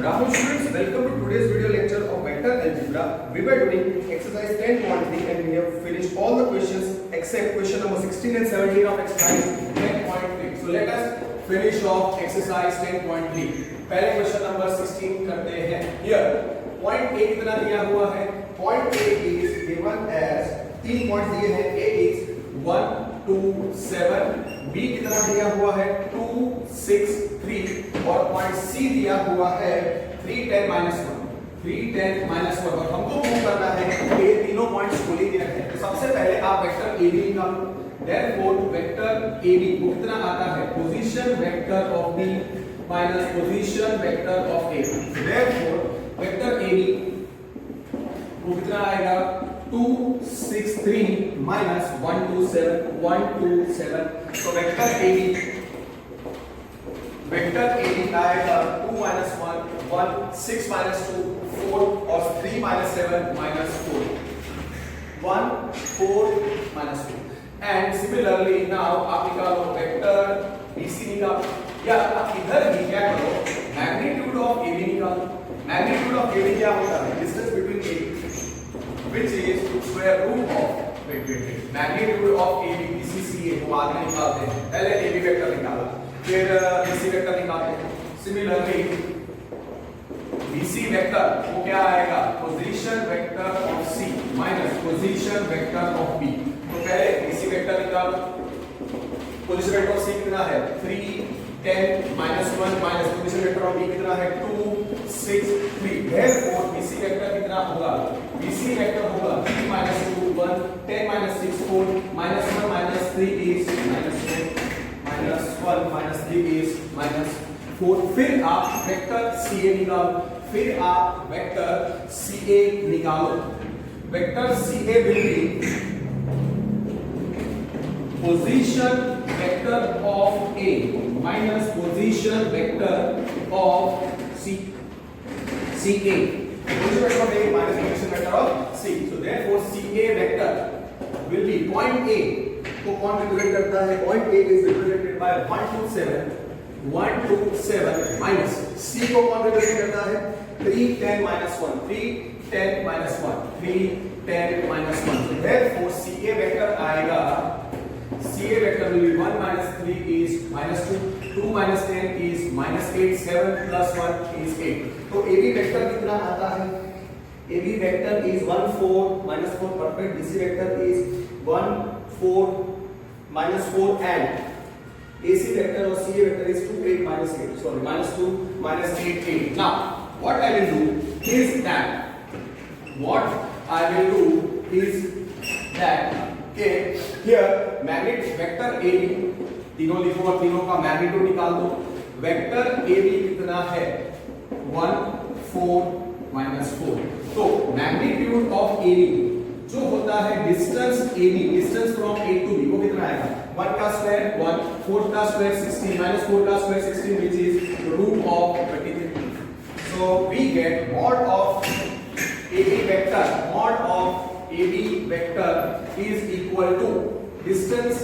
Good afternoon students, welcome to today's video lecture of vector algebra. We were doing exercise 10.3 and we have finished all the questions except question number 16 and 17 of exercise 10.3. So let us finish off exercise 10.3. पहले question number 16 करते हैं. Here point A कितना दिया हुआ है? Point A is given as 3 point दिए हैं. A is 1 2 7, B कितना दिया हुआ है 2 6 3 और पॉइंट C दिया हुआ है 3 10 -1 3 10 -1 और हमको प्रूव करना है कि ये तीनों पॉइंट्स कोलिनियर हैं. तो सबसे पहले आप वेक्टर AB निकालो. देयरफॉर वेक्टर AB को कितना आता है? Position vector of B minus position vector of A. Therefore vector AB को कितना आएगा 2 6 3 minus 1 2 7 1 2 7. So vector AB आएगा 2 minus 1 1 6 minus 2 4 और 3 minus 7 minus 4 1 4 minus 2. And similarly now आप निकालो वेक्टर BC निकालो या आप इधर भी क्या करो मैग्नीट्यूड ऑफ AB निकालो. मैग्नीट्यूड ऑफ AB क्या होता है? Distance between AB which is square root of magnitude of AB BC CA को बाद में निकालते हैं. पहले AB वेक्टर निकालो फिर BC वेक्टर निकालते हैं. सिमिलरली BC वेक्टर वो क्या आएगा? Position vector of C minus position vector of B. तो पहले BC वेक्टर निकालो. पोजीशन वेक्टर ऑफ C कितना है 3 10 -1 minus position vector of B कितना है 2 6 3. देयरफॉर BC वेक्टर कितना होगा? BC वेक्टर होगा 3 -2 1 10 -6 4 -1 -3 is -4 -1 -3 is -4. फिर आप वेक्टर CA निकालो. फिर आप वेक्टर CA निकालो. Vector CA will be position vector of A minus position vector of CA. Position vector of A minus position vector of C. So therefore CA vector will be point A को कौन represent करता है? Point A is represented by 1 2 7 minus C को कौन represent करता है? 3 10 -1 3 10 -1 3 10 -1. So therefore CA vector आएगा. CA vector will be 1 minus 3 is -2 2 minus 10 is -8 7 plus 1 is 8. तो AB वेक्टर कितना आता है? AB vector is 1 4 -4 perfect. BC vector is 1 4 -4 and AC vector और CA vector is 2 8 -8. Sorry -2 -8 8. Now what I will do is that okay here magnet vector AB तीनों लिखो और तीनों का मैग्नीट्यूड निकाल दो. वेक्टर AB कितना है 1 4 -4. तो मैग्नीट्यूड ऑफ AB जो होता है distance AB distance from A to B वो कितना आएगा? 1 का स्क्वायर 1 4 का स्क्वायर 16 -4 का square 16 which is root of 23. So we get mod of AB vector is equal to distance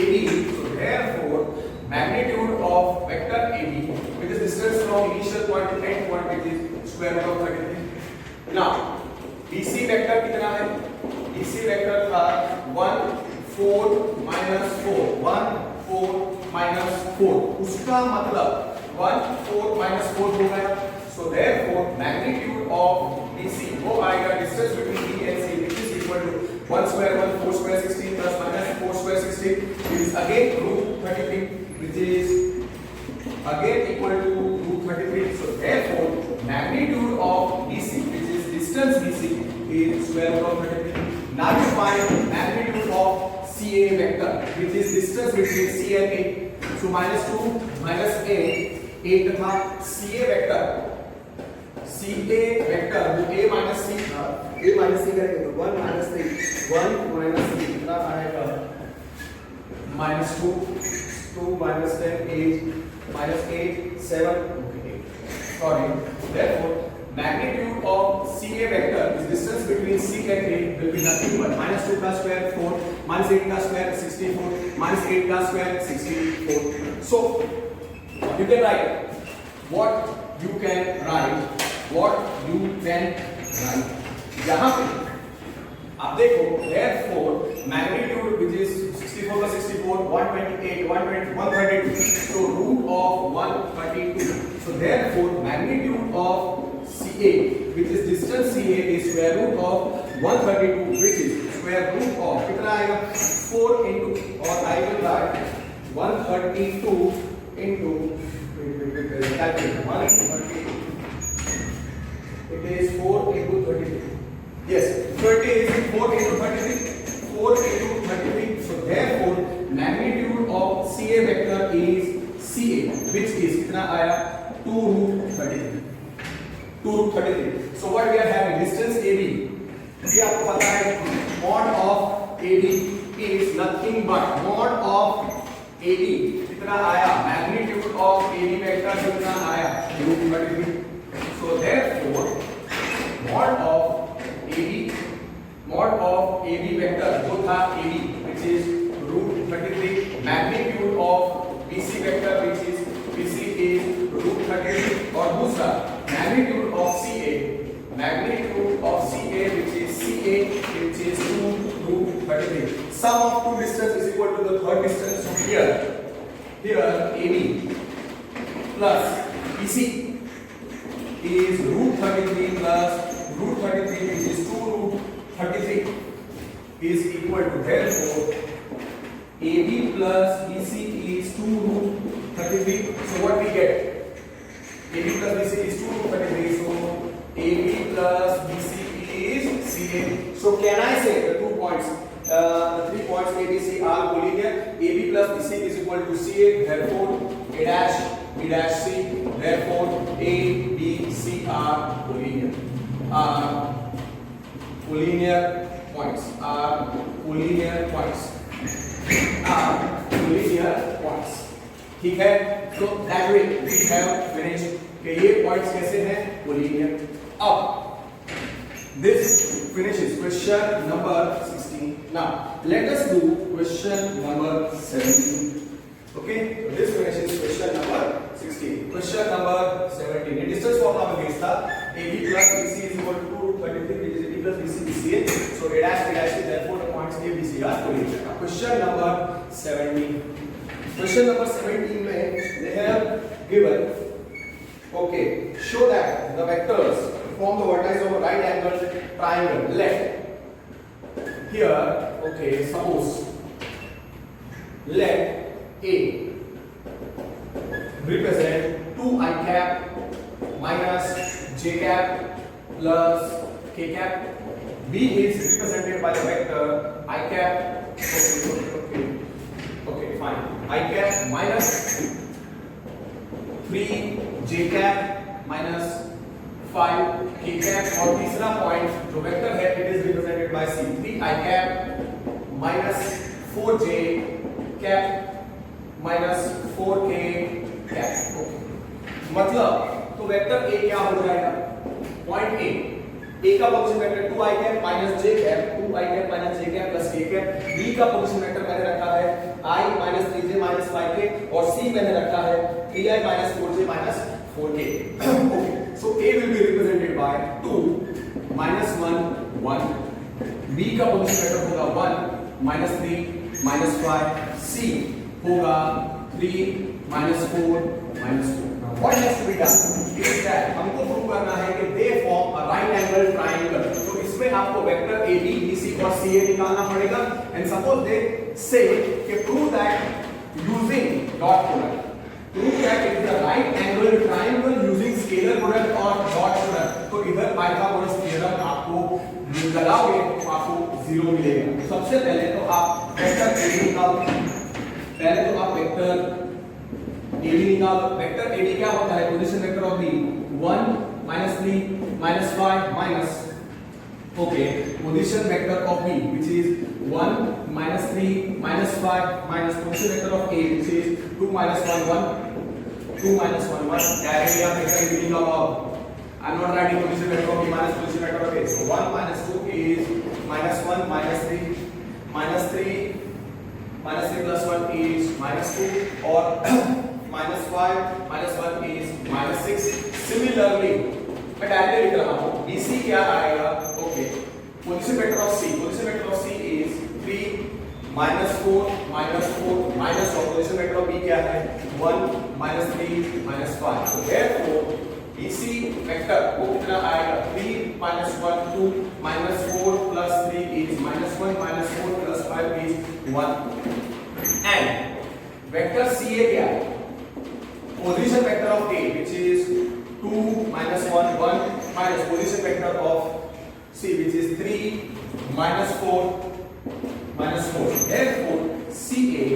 AB. So therefore magnitude of vector AB which is distance from initial point to end point which is square root of 33. Now BC vector कितना है? BC vector था 1 4 -4 1 4 -4. उसका मतलब 1 4 -4 हो गया. So therefore magnitude of BC वो आएगा distance between B and C which is equal to 1 square 1 4 square 16 plus minus 4 square 16 which is again root 33 which is again equal to root 33. So therefore magnitude of BC which is distance BC is square root of 33. Now you find magnitude of CA vector which is distance between C and A. So -2 -8 था. CA vector वो A minus C था. A minus C करेंगे तो 1 minus 3 कितना आएगा? -2 2 minus 10 -8 7 okay 8. Sorry. Therefore magnitude of CA vector is distance between C and A will be nothing but -2 का square 4 -8 का square 64 -8 का square 64. So you can write what you can write, what you can write, यहाँ पे आप देखो, therefore magnitude which is 64 plus 64, 128, 120, 132, so root of 132. So therefore magnitude of CA, which is distance CA, is square root of 132, which is square root of कितना आएगा 4 into, और I will write 132 into, calculate 132. It is 4 into 33. Yes, so it is 4 into 33. 4 into 33. So therefore, magnitude of CA vector is CA, which is कितना आया 2 root 33. 2 root 33. So what we are having, distance AB. ये आपको पता है, mod of AB is nothing but mod of AB कितना आया, magnitude of AB vector कितना आया root 33. So therefore, mod of AB vector जो था AB which is root 33, magnitude of BC vector which is BC is root 33, और दूसरा magnitude of CA which is CA which is 2 root 33. Sum of two distance is equal to the third distance. So here AB plus BC is root 33 plus root 33 which is 2 root 33 is equal to, therefore AB plus BC is 2 root 33. So what we get? AB plus BC is 2 root 33. So AB plus BC is CA. So can I say the 2 points, the 3 points ABC are collinear? AB plus BC is equal to CA. Therefore A dash B dash C. Therefore A B C are collinear. Collinear points are collinear points. Collinear points. ठीक है? So that way we have finished कि ये points कैसे हैं collinear. अब this finishes question number 16. Now let us do question number 17. Okay, so this finishes question number 16. Question number 17. The distance formula में था AB plus BC is equal to 2 root 33, which is AB plus BC BCA. So A dash B dash C, therefore the points A B C are collinear. Question number 17. Question number 17 में they have given, okay, show that the vectors form the vertex of a right angled triangle. Let here, okay, suppose let A represent 2 I cap minus j cap plus k cap. B is represented by the vector I cap. Okay, fine. I cap minus 3 j cap minus 5 k cap, और तीसरा point जो vector है it is represented by C. 3 I cap minus 4 j cap minus 4k cap. Okay. मतलब तो vector A क्या हो जाएगा? Point A का position vector 2 I cap minus j cap, 2 I cap minus j cap plus k cap. B का position vector मैंने रखा है I minus 3j minus 5k, और C मैंने रखा है 3I minus 4j minus 4k. Okay. So A will be represented by 2 minus 1 1. B का position vector होगा 1 minus 3 minus 5. C होगा 3 minus 4 minus 2. Now what has to be done is that हमको prove करना है कि they form a right angle triangle. तो इसमें आपको वेक्टर AB, BC और CA निकालना पड़ेगा. And suppose they say कि prove that using dot product. Prove that it is a right angle triangle using scalar product और dot product. तो इधर पाइथागोरस थ्योरम आपको लगाओगे तो आपको 0 मिलेगा. सबसे पहले तो आप वेक्टर AB निकालो. पहले तो आप वेक्टर AB निकालो. वेक्टर AB क्या होता है? Position vector of B 1 minus 3 minus 5 minus, okay, position vector of B which is 1 minus 3 minus 5 minus position vector of A which is 2 minus 1 1 2 minus 1 1. Directly आप vector AB निकालो. I am not writing position vector of B minus position vector of A. So 1 minus 2 is minus 1 minus 3 minus 3 minus 3 plus 1 is minus 2, और -5 -1 is -6. Similarly मैं directly लिख रहा हूँ BC क्या आएगा? Okay, position vector of C is 3 -4 -4 -1. Position vector of B क्या है? 1 -3 -5. So therefore BC vector वो कितना आएगा? 3 -1 2 -4 plus 3 is -1 -4 plus 5 is 1. And vector CA क्या है? Position vector of A which is 2 -1 1 minus position vector of C which is 3 -4 -4. Therefore CA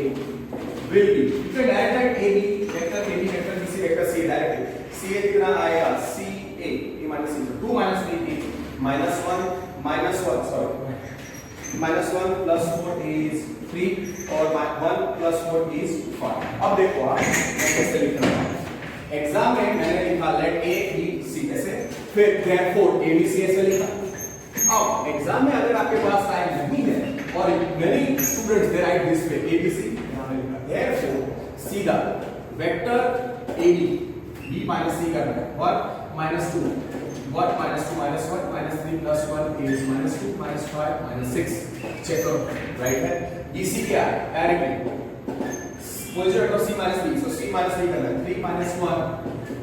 will be, you can direct write AB vector BC vector CA directly. CA कितना आएगा? CA A minus C 2 minus 3 is -1 -1 plus 4 is 3 और 1 plus 4 is 5. अब देखो आप कैसे लिखना है. Exam में मैंने लिखा लेट A B C ऐसे, फिर therefore A B C ऐसे लिखा. अब एग्जाम में अगर आपके पास टाइम नहीं है और many students they write this way A B C यहाँ पे लिखा. Therefore सीधा vector A B B minus C करना है और -2 1 -2 -1 -3 plus 1 is -2 -5 -6. चेक करो राइट है. BC क्या है? Directly position vector C minus B, so C minus B करना है. 3 -1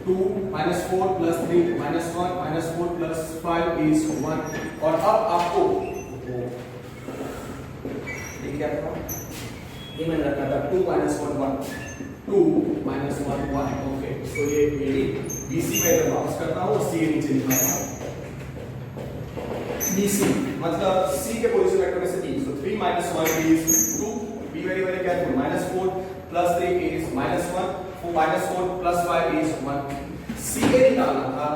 2 -4 plus 3 -1 -4 plus 5 is 1. और अब आपको ये क्या था? ये मैंने रखा था 2 -1 1 2 -1 1. ओके, तो ये BC में अगर वापस करता हूँ C नीचे लिखा था. BC मतलब C के पोजीशन वेक्टर में से B, so 3 -1 is 2. Be very very careful. -4 plus 3 is -1 -4 plus 5 is 1. CA निकालना था,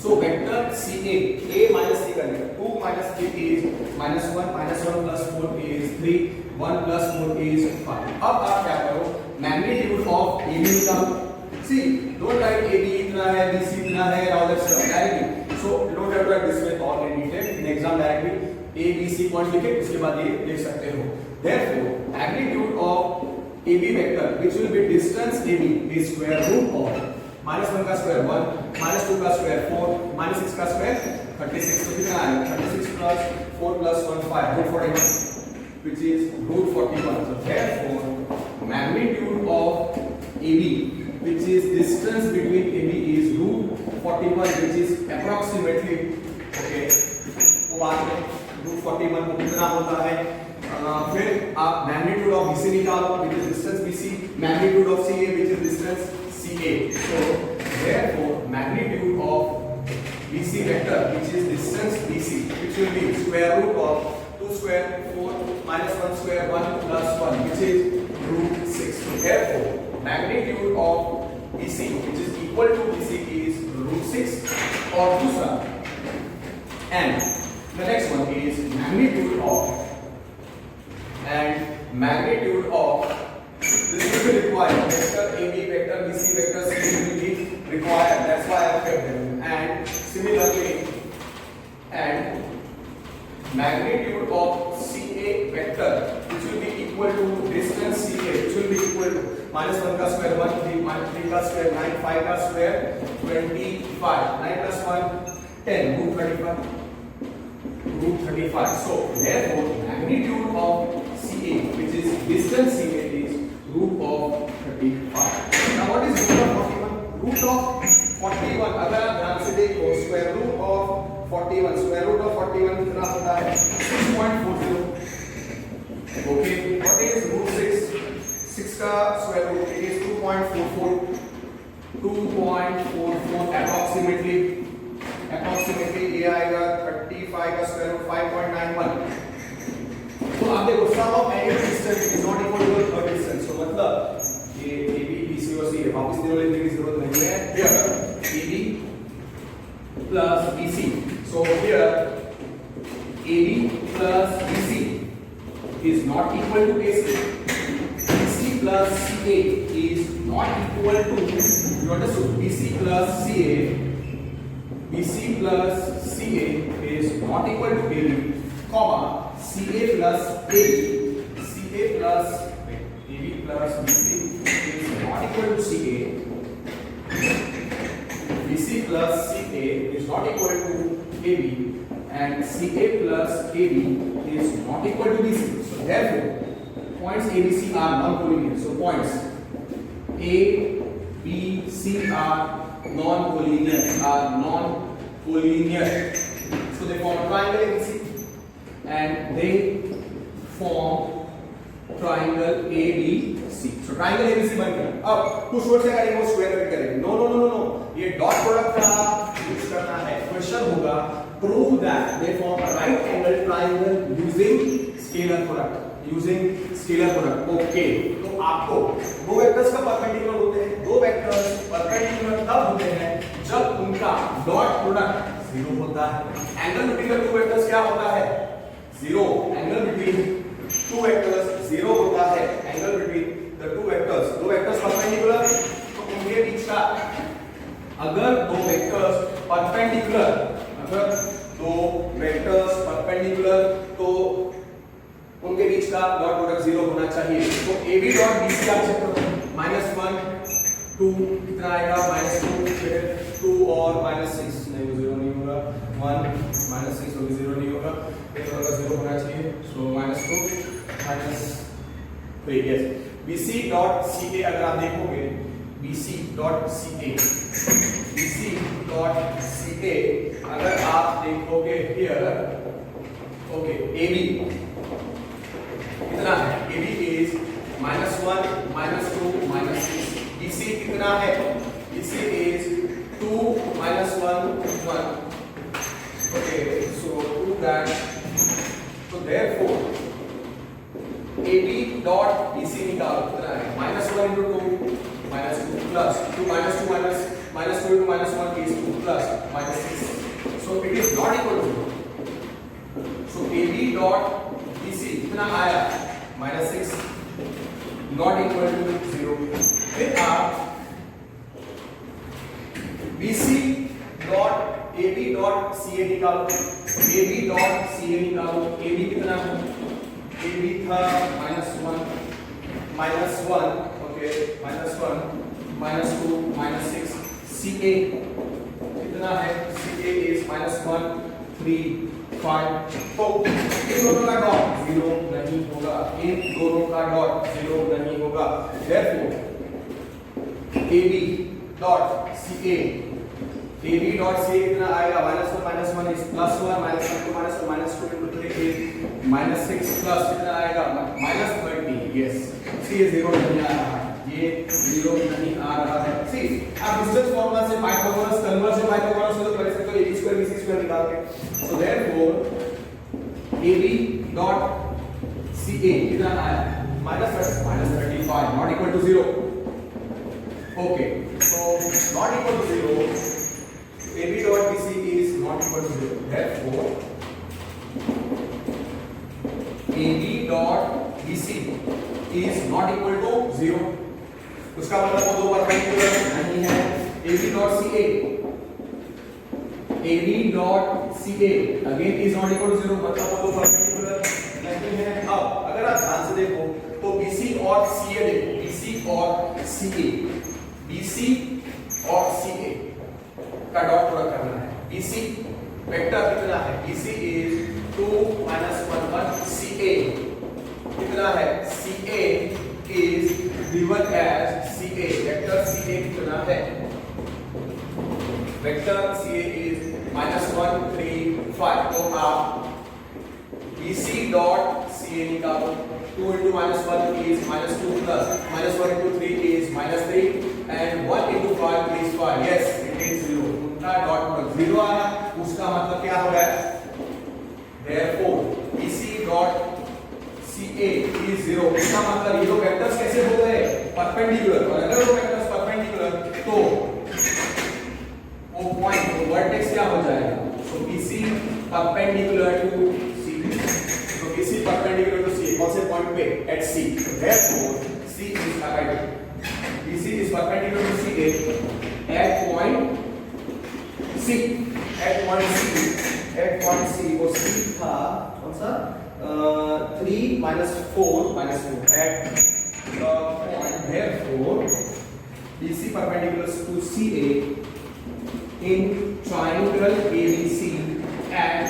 so vector CA A minus C करने का. 2 minus 3 is -1 -1 plus 4 is 3 1 plus 4 is 5. अब आप क्या करो? मैग्नीट्यूड ऑफ AB निकालो. See, don't write AB इतना है, BC इतना है, all that stuff directly. So don't have to write this way all in detail. In exam directly A B C point लिखे, उसके बाद ये लिख सकते हो. Therefore, magnitude of AB vector which will be distance AB is square root of -1 का square 1 -2 का square 4 -6 का स्क्वायर 36. तो कितना आएगा? 36 plus 4 plus 1 5 root 41 which is root 41. So therefore magnitude of AB which is distance between AB is root 41 which is approximately okay. वो बात है root 41 को कितना होता है? फिर आप magnitude of BC निकालो which is distance BC, magnitude of CA which is distance CA. So therefore magnitude of BC vector which is distance BC which will be square root of 2 square 4 -1 square 1 plus 1 which is root 6. So therefore magnitude of BC which is equal to BC is root 6. और दूसरा and the next one is magnitude of this will be required. Vector AB, vector BC, vector C will be required. That's why I have kept them. And similarly, and magnitude of CA vector which will be equal to distance CA which will be equal to -1 का square 1 3 का square 9 5 का square 25 9 plus 1 10 root 35. So therefore magnitude of CA which is distance CA is root of 35. Now what is root of 41? Root of 41 अगर आप ध्यान से देखो square root of 41 square root of 41 कितना होता है? 6.40. Okay, what is root 6? 6 का square root it is 2.44 approximately ये आएगा 35 का स्क्वायर रूट 5.91. तो आप देखो sum of any distance is not equal to third distance. तो मतलब ये AB BC और C वापस नहीं लिखने की जरूरत नहीं है. Here AB plus BC. So here AB plus BC is not equal to AC. BC plus CA is not equal to, you understood? BC plus CA is not equal to AB, comma CA plus AB plus BC is not equal to CA, BC plus CA is not equal to AB, and CA plus AB is not equal to BC. So therefore, points ABC are non-collinear. So points A, B, C are non-collinear. So they form a triangle ABC, and they form triangle ABC. So triangle ABC बन गया. अब कुछ word से करेंगे वो square cut करेंगे. No, ये dot product का यूज करना है. क्वेश्चन होगा prove that they form a right angle triangle using scalar product. Okay, तो आपको दो वेक्टर्स का परपेंडिकुलर होते हैं. दो वेक्टर्स परपेंडिकुलर तब होते हैं जब उनका डॉट प्रोडक्ट 0 होता है. Angle between the two vectors क्या होता है? 0. एंगल बिटवीन टू वेक्टर्स 0 होता है. Angle between the two vectors, दो वेक्टर्स परपेंडिकुलर, तो उनके बीच का अगर दो वेक्टर्स परपेंडिकुलर तो उनके बीच का डॉट प्रोडक्ट 0 होना चाहिए. तो AB डॉट BC आप चेक करो. -1 2 कितना आएगा? -2 फिर 2 और -6 नहीं, 0 नहीं होगा. 1 -6 होगी, 0 नहीं होगा. ये तो 0 होना चाहिए. सो -2 -3. यस, BC डॉट CA अगर आप देखोगे, BC डॉट CA अगर आप देखोगे हियर, ओके, AB कितना है? AB is -1 -2 -6. BC कितना है? BC is 2 -1 1. Okay, so to that, so therefore AB dot BC निकालो कितना है? -1 into 2 -2 plus 2 -2 -2 into -1 is 2 plus -6. So it is not equal to 0. So AB dot BC कितना आया? -6 not equal to 0. फिर आप BC dot AB dot CA निकालो. AB dot CA निकालो. AB कितना है? AB था -1 ओके, -1 -2 -6. CA कितना है? CA is -1 3 5. तो इन दोनों का डॉट 0 नहीं होगा. इन दोनों का डॉट 0 नहीं होगा. Therefore AB dot CA कितना आएगा? -1 is +1 -1 to -1 -2 into 3 is -6 plus कितना आएगा? -30. yes, C 0 नहीं आ रहा है. ये 0 नहीं आ रहा है. सी आप डिस्टेंस फार्मूला से पाइथागोरस कन्वर्स से पाइथागोरस से तो कर सकते हो. AB स्क्वायर BC स्क्वायर निकाल के. So therefore AB dot CA कितना आया? -35 not equal to 0. Okay, so not equal to 0. AB dot BC is not equal to 0. Therefore AB dot BC is not equal to 0. उसका मतलब वो दो perpendicular नहीं है. AB dot CA again is not equal to 0. मतलब वो दो perpendicular नहीं है. अब अगर आप ध्यान से देखो तो BC और CA देखो. BC और CA का डॉट प्रोडक्ट करना है. BC वेक्टर कितना है? BC is 2 -1 1. CA कितना है? CA is given as CA. Vector CA कितना है? Vector CA is -1 3 5. तो आप BC dot CA निकालो. 2 into -1 is -2 plus -1 into 3 is -3 and 1 into 5 is 5. yes, it is 0. उनका डॉट प्रोडक्ट 0 आया. उसका मतलब क्या हो रहा है? therefore BC dot CA is 0. इसका मतलब ये दो वेक्टर्स कैसे हो गए? परपेंडिकुलर. और अगर दो वेक्टर्स परपेंडिकुलर तो वो पॉइंट, वो वर्टेक्स क्या हो जाएगा? So BC perpendicular to CA. तो BC परपेंडिकुलर टू CA कौन से पॉइंट पे? At C. therefore C is right. BC is perpendicular to CA at point C. at point C वो C था कौन सा? 3 -4 -4 at the point. therefore BC perpendicular to CA in triangle ABC at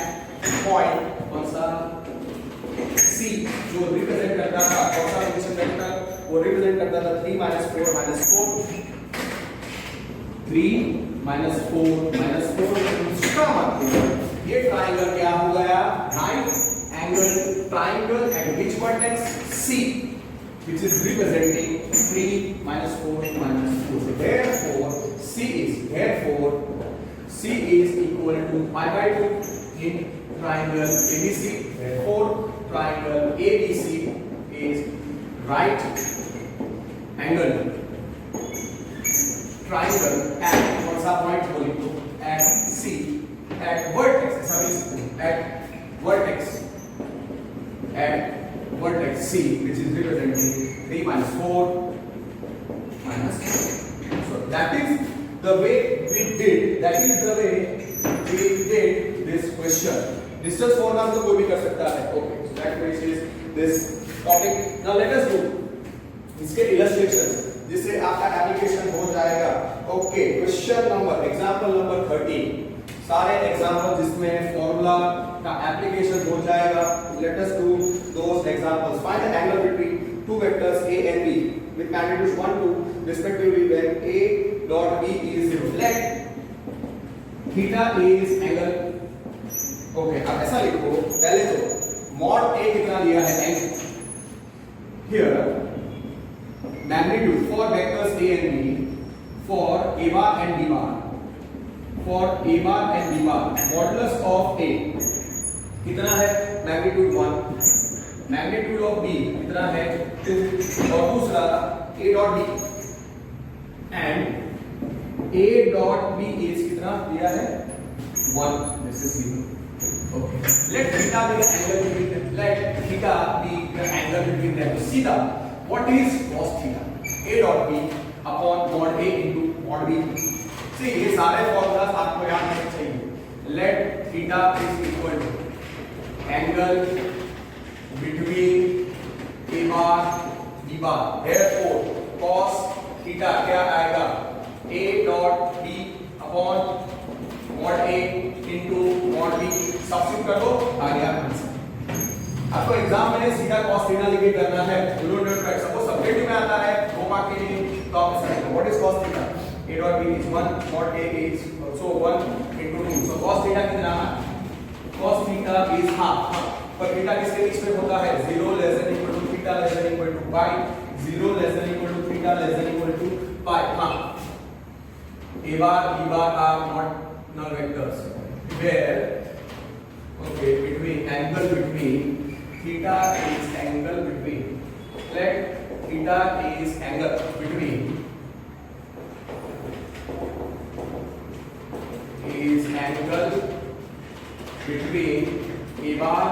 point कौन सा C जो represent करता था कौन सा पोजीशन वेक्टर वो रिप्रेजेंट करता था 3 - 4 - 4 3 - 4 - 4 इसका मतलब ये ट्रायंगल क्या हो गया right angle triangle eight which vertex C which is representing 3 - 4 - 4 so therefore C is equal to pi by 2 in triangle ABC therefore triangle ABC is right angle triangle at कौन सा पॉइंट बोले तो at C at vertex at vertex C which is representing 3 - 4 - so that is the way we did this question distance formula तो कोई भी कर सकता है okay so that finishes this topic now let us do इसके illustration जिससे आपका application हो जाएगा okay question number example number 13 सारे एग्जांपल जिसमें फॉर्मूला का एप्लीकेशन हो जाएगा let us do those examples find the angle between two vectors a and b with magnitudes 1 2 respectively when a dot b is 0 let theta is angle okay अब ऐसा लिखो पहले तो mod a कितना दिया है angle here magnitude for vectors a and b for a bar and b bar modulus of a कितना है magnitude 1 magnitude of b कितना है 2 और दूसरा a dot b and a dot b is कितना दिया है 1 this is 0 okay let theta be the angle between them see the what is cos theta a dot b upon mod a into mod b see ये सारे formulas आपको याद रखने चाहिए let theta is equal to angle between a bar b bar therefore cos theta क्या आएगा a dot b upon mod a into mod b substitute कर दो आ गया आंसर आपको एग्जाम में सीधा cos थीटा लिख के करना है डोंट ट्राई सपोज सब्जेक्ट में आता है 2 मार्क के लिए तो आप ऐसा करेंगे what is cos theta a dot b is 1 mod a is also 1 into 2 so cos theta कितना है cos थीटा is half पर थीटा किसके बीच में होता है 0 less than equal to theta less than equal to pi 0 less than equal to theta less than equal to pi हां a bar b bar are not null vectors where okay between angle between theta is angle between let theta is angle between a bar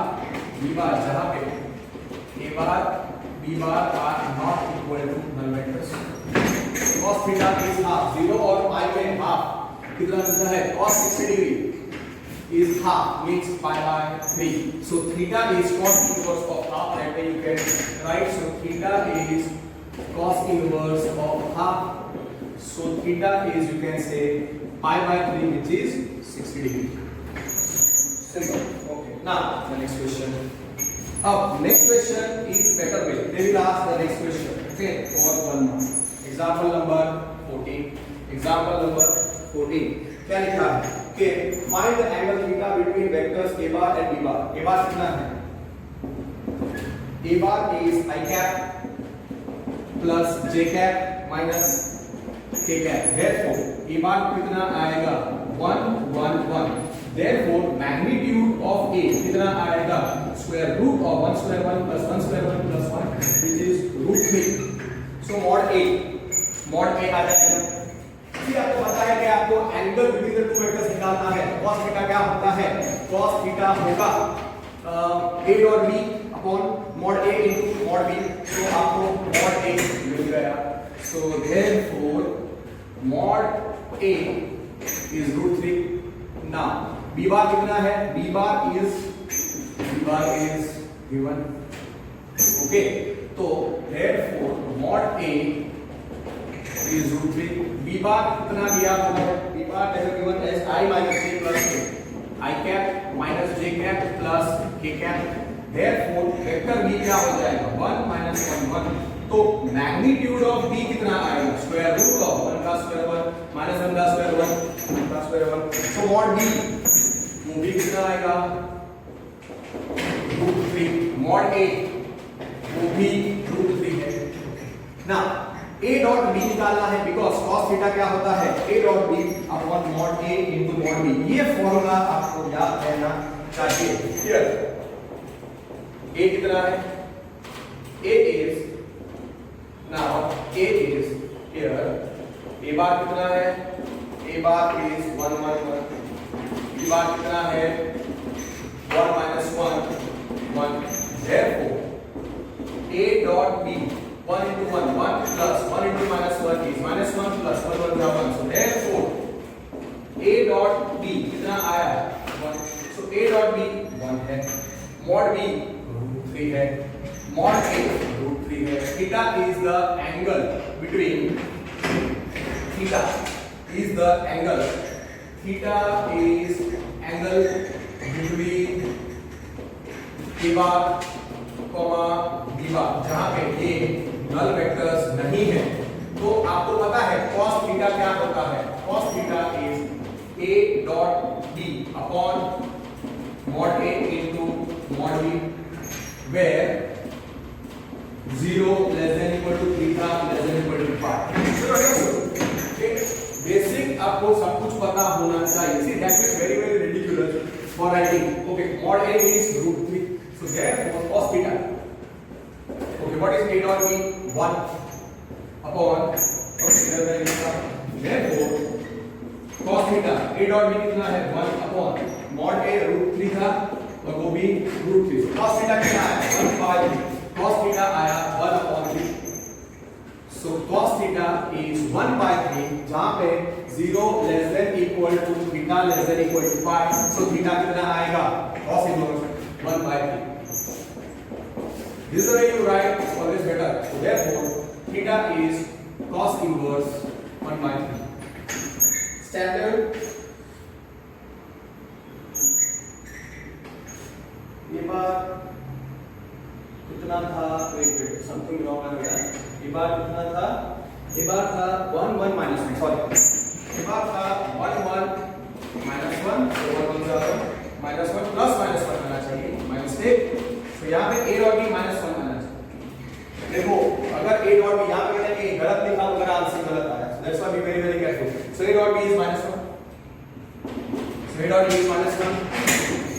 b bar जहां पे a bar b bar are not equal to null vectors cos theta is half 0 और pi में half कितना मिलता है cos 60 degree is half means pi by 3 so theta is cos inverse of half that way you can write so theta is cos inverse of half so theta is you can say pi by 3 which is 60 degree simple okay now the next question next question is better way they will ask the next question okay for 1 mark example number 14 क्या लिखा है कि find the angle theta between vectors a bar and b bar कितना है a bar is I cap plus j cap minus k cap therefore a bar कितना आएगा 1 1 1 therefore magnitude of a कितना आएगा square root of 1 square 1 plus 1 square 1 plus 1 which is root 3 so mod a आ जाएगा फिर आपको पता है कि आपको angle between the two vectors निकालना है cos थीटा क्या होता है cos थीटा होगा a dot b upon mod a into mod b तो आपको mod a मिल गया so therefore mod a is root 3 now b bar कितना है b bar is given okay तो therefore mod a is root 3. b bar कितना दिया हुआ है? b bar is given as I minus j plus k. I cap minus j cap plus k cap. Therefore vector b क्या हो जाएगा? 1 minus 1 1. तो magnitude of b कितना आएगा? स्क्वायर रूट ऑफ 1 का स्क्वायर 1 minus 1 का स्क्वायर 1 1 का square 1. so mod b, तो b कितना आएगा? रूट 3. mod a, वो भी रूट 3 है. ना a डॉट b निकालना है बिकॉज़ cos थीटा क्या होता है? a dot b upon mod a into mod b. ये फॉर्मूला आपको याद रहना चाहिए. हियर a कितना है? a is now a is here a बार कितना है? a bar is 1 1 1. b बार कितना है? 1 minus 1 1. therefore a dot b 1 into 1 1 plus 1 into minus 1 is minus 1 plus 1 1 is 1. so therefore a dot b कितना आया? 1. so a dot b 1 है. mod b root 3 है. mod a root 3 है. theta is the angle between theta is the angle between a bar comma b bar. जहां पे ये नल vectors नहीं है तो आपको पता है cos थीटा क्या होता है? cos theta is a dot b upon mod a into mod b where 0 less than equal to theta less than equal to pi. Basic आपको सब कुछ पता होना चाहिए. See that is very very ridiculous for writing. Okay, mod a is root 3. so therefore cos theta. Okay, what is a dot b? 1 upon okay, therefore cos theta a dot b कितना है? 1 upon mod a root 3 था और वो भी root 3. cos theta कितना है? 1 by 3. cos theta आया 1 upon 3. so cos theta is 1 by 3 जहां पे 0 less than equal to theta less than equal to pi. so theta कितना आएगा? cos inverse 1 by 3. This is the way you write, it's always better. So therefore, theta is cos inverse 1 by 3. Standard. ये बार कितना था? wait, something wrong है क्या? ये बार कितना था? ये बार था 1 1 minus 1. Sorry. ये बार था 1 1 minus 1. So 1 1 ज़्यादा minus 1 plus minus 1 आना चाहिए. minus 1. तो यहाँ पे a डॉट b minus 1 आना चाहिए. देखो अगर a डॉट b यहाँ पे कहते हैं कि गलत लिखा तो मेरा आंसर गलत आया. so that's why be very very careful. so a dot b is minus 1. so a dot b is minus 1.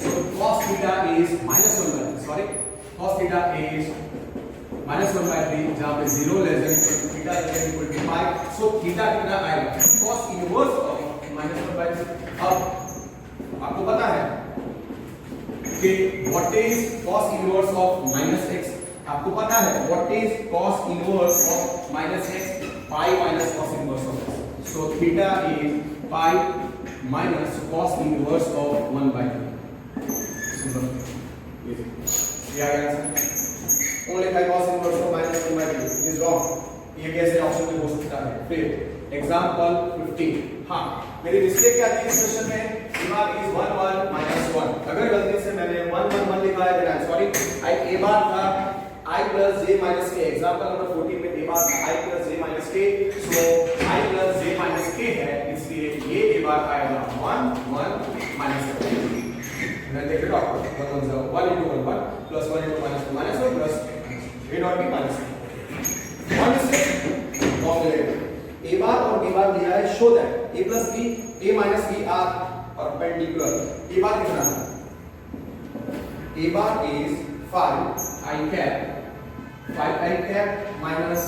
so cos theta is minus 1 by 3. sorry, cos theta is minus 1 by 3 जहाँ पे 0 less than equal to theta less than equal to pi. so theta कितना आएगा? cos inverse of minus 1 by 3. अब आपको पता है कि what is cos inverse of minus x? आपको पता है what is cos inverse of minus x? pi minus cos inverse of x. so theta is pi minus cos inverse of 1 by 3. simple. ये आ गया answer. only by cos inverse of minus 1 by 3 is wrong. ये कैसे option में हो सकता है? फिर example 15. हाँ, मेरी मिस्टेक क्या थी इस क्वेश्चन में? दिमाग is 1 1 minus 1. अगर गलती से मैंने 1 1 1 लिखा है then I'm sorry. a बार था I plus j minus k. Example number 14 में a बार था I plus j minus k. so I plus j minus k है, इसलिए ये a बार आएगा 1 1 minus 1. मैं देख रहा हूँ 1 1 into 1 1 plus 1 into minus 1 minus 1 plus a dot b minus 1. 1 is wrong there. a बार और b बार दिया है. show that a plus b a minus b are perpendicular. a बार कितना है? a bar is 5 I cap minus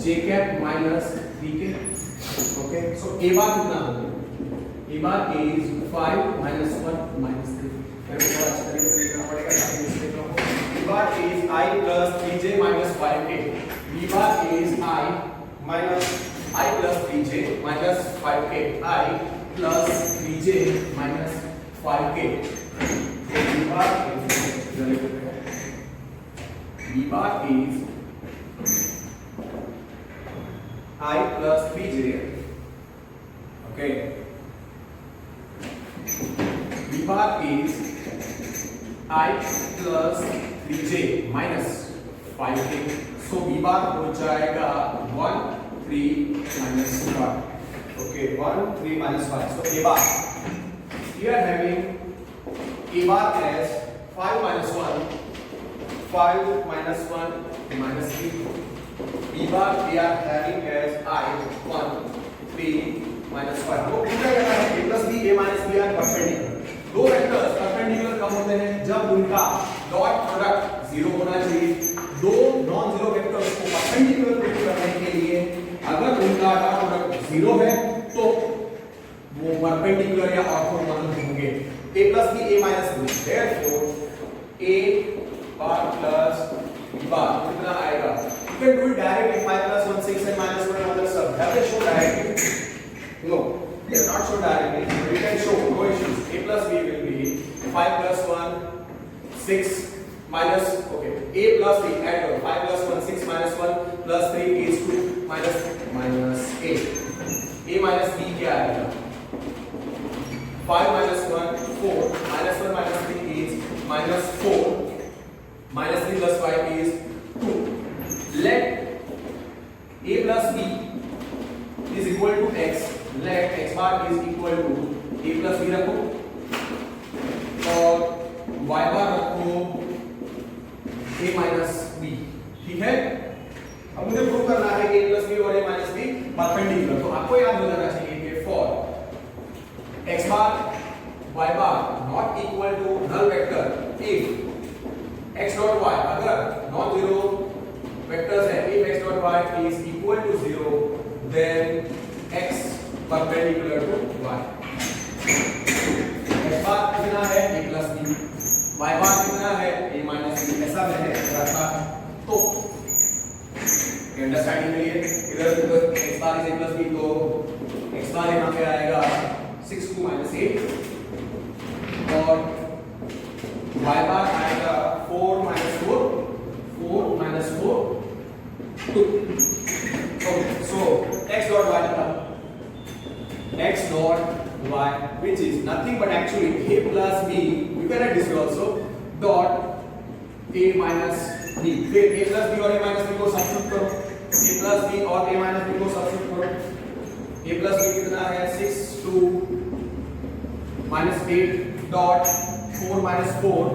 j cap minus 3k. okay, so a bar कितना होगा? a bar is 5 minus 1 minus 3. मेरे को अच्छी तरीके से लिखना पड़ेगा ताकि मिस्टेक ना हो. b bar is I plus 3j minus 5k. b bar is I minus I plus 3j minus 5k. I plus 3j minus 5k. b bar is I plus 3j. Okay. B bar is I plus 3j minus 5k. So B bar हो जाएगा 1 3 minus 1. Okay, 1 3 minus 1. So A bar. We are having A bar as 5 minus 1. 5 minus 1 minus 3. B bar we are having as I 1 3 minus 5. तो पूरा क्या है A plus B A minus B are perpendicular. दो vectors perpendicular कब होते हैं जब उनका डॉट प्रोडक्ट 0 होना चाहिए. दो नॉन जीरो वेक्टर्स को परपेंडिकुलर प्रूव करने के लिए अगर उनका डॉट प्रोडक्ट 0 है तो वो परपेंडिकुलर या ऑर्थोगोनल होंगे. A plus B A minus B. Therefore A bar plus B bar कितना आएगा? You can do it directly. 5 plus 1 6 and minus 1 and other stuff. Have they shown directly? No. They are not shown directly. We can show, no issues. A plus B will be 5 plus 1 6 minus, okay, A plus B add 5 plus 1 6 minus 1 plus 3 is 2 minus 8. A minus B क्या आएगा? 5 minus 1 4 minus 1 minus 3 is minus 4 minus 3 plus 5 is 2. Let A plus B is equal to x. Let x bar is equal to A plus B रखो और y bar रखो A minus B. ठीक है. अब मुझे prove करना है कि A plus B और A minus B परपेंडिकुलर. तो आपको याद हो जाना चाहिए कि for x bar y bar not equal to null vector if x dot y अगर नॉन जीरो वेक्टर्स है if x dot y is equal to 0 then x perpendicular to y. x bar कितना है A plus B. y bar कितना है A minus B. ऐसा मैंने रखा तो अंडरस्टैंडिंग के लिए इधर x bar is A plus B तो x bar यहाँ पे आएगा 6 2 minus 8 और y bar आएगा 4 minus 4 2. Okay, so x dot y x dot y which is nothing but actually A plus B. You can write this way also dot A minus B. फिर A plus B और A minus B को substitute करो. A plus B और A minus B को substitute करो. A plus B कितना है 6 2 minus 8 dot 4 minus 4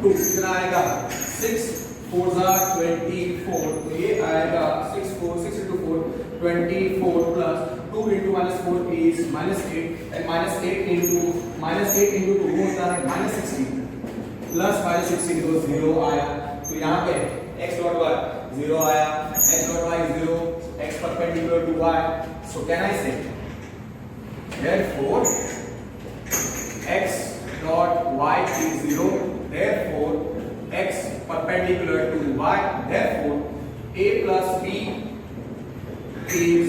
2 कितना आएगा 6 4s are 24. तो ये आएगा 6 4 6 into 4 24 plus 2 into minus 4 is minus 8 and minus 8 into 2 होता है minus 16 plus minus 16 तो 0 आया. तो यहाँ पे x dot y 0 आया. x dot y is 0. x perpendicular to y. So can I say therefore x dot y is 0. Therefore x perpendicular to y. Therefore A plus B is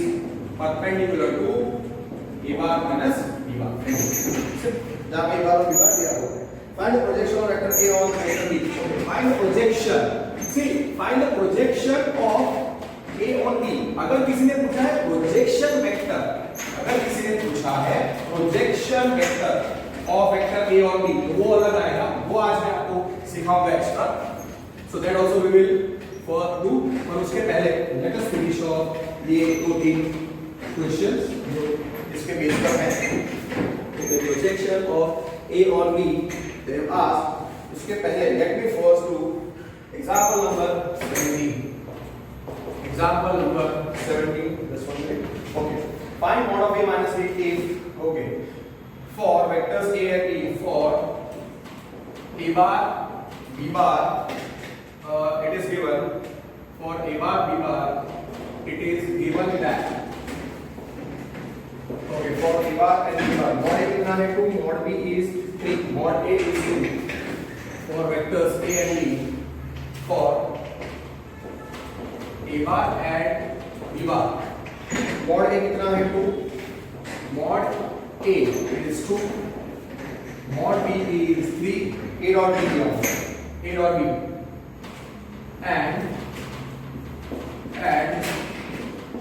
perpendicular to A bar minus B bar. जहाँ पे A bar और B bar दिया हुआ है. Find the projection of vector A on vector B. Okay. Find the projection. See, find the projection of A on B. अगर किसी ने पूछा है projection vector, अगर किसी ने पूछा है projection vector of vector A on B, वो अलग आएगा. वो आज मैं आपको सिखाऊंगा extra. So that also we will for do. और उसके पहले let us finish off ये 2-3 questions जो इसके बेस पर है. The projection of A on B they have asked. उसके पहले let me first do example number 17. Example number 17. This one right? Okay. Find mod of A minus B if okay. For vectors A and B for A bar B bar it is given for A bar B bar it is given that okay for A bar and B bar mod A कितना है 2 mod B is 3 mod A is 2 for vectors A and B for A bar and B bar mod A कितना है 2 mod A is 2 mod B is 3 A dot B A dot B and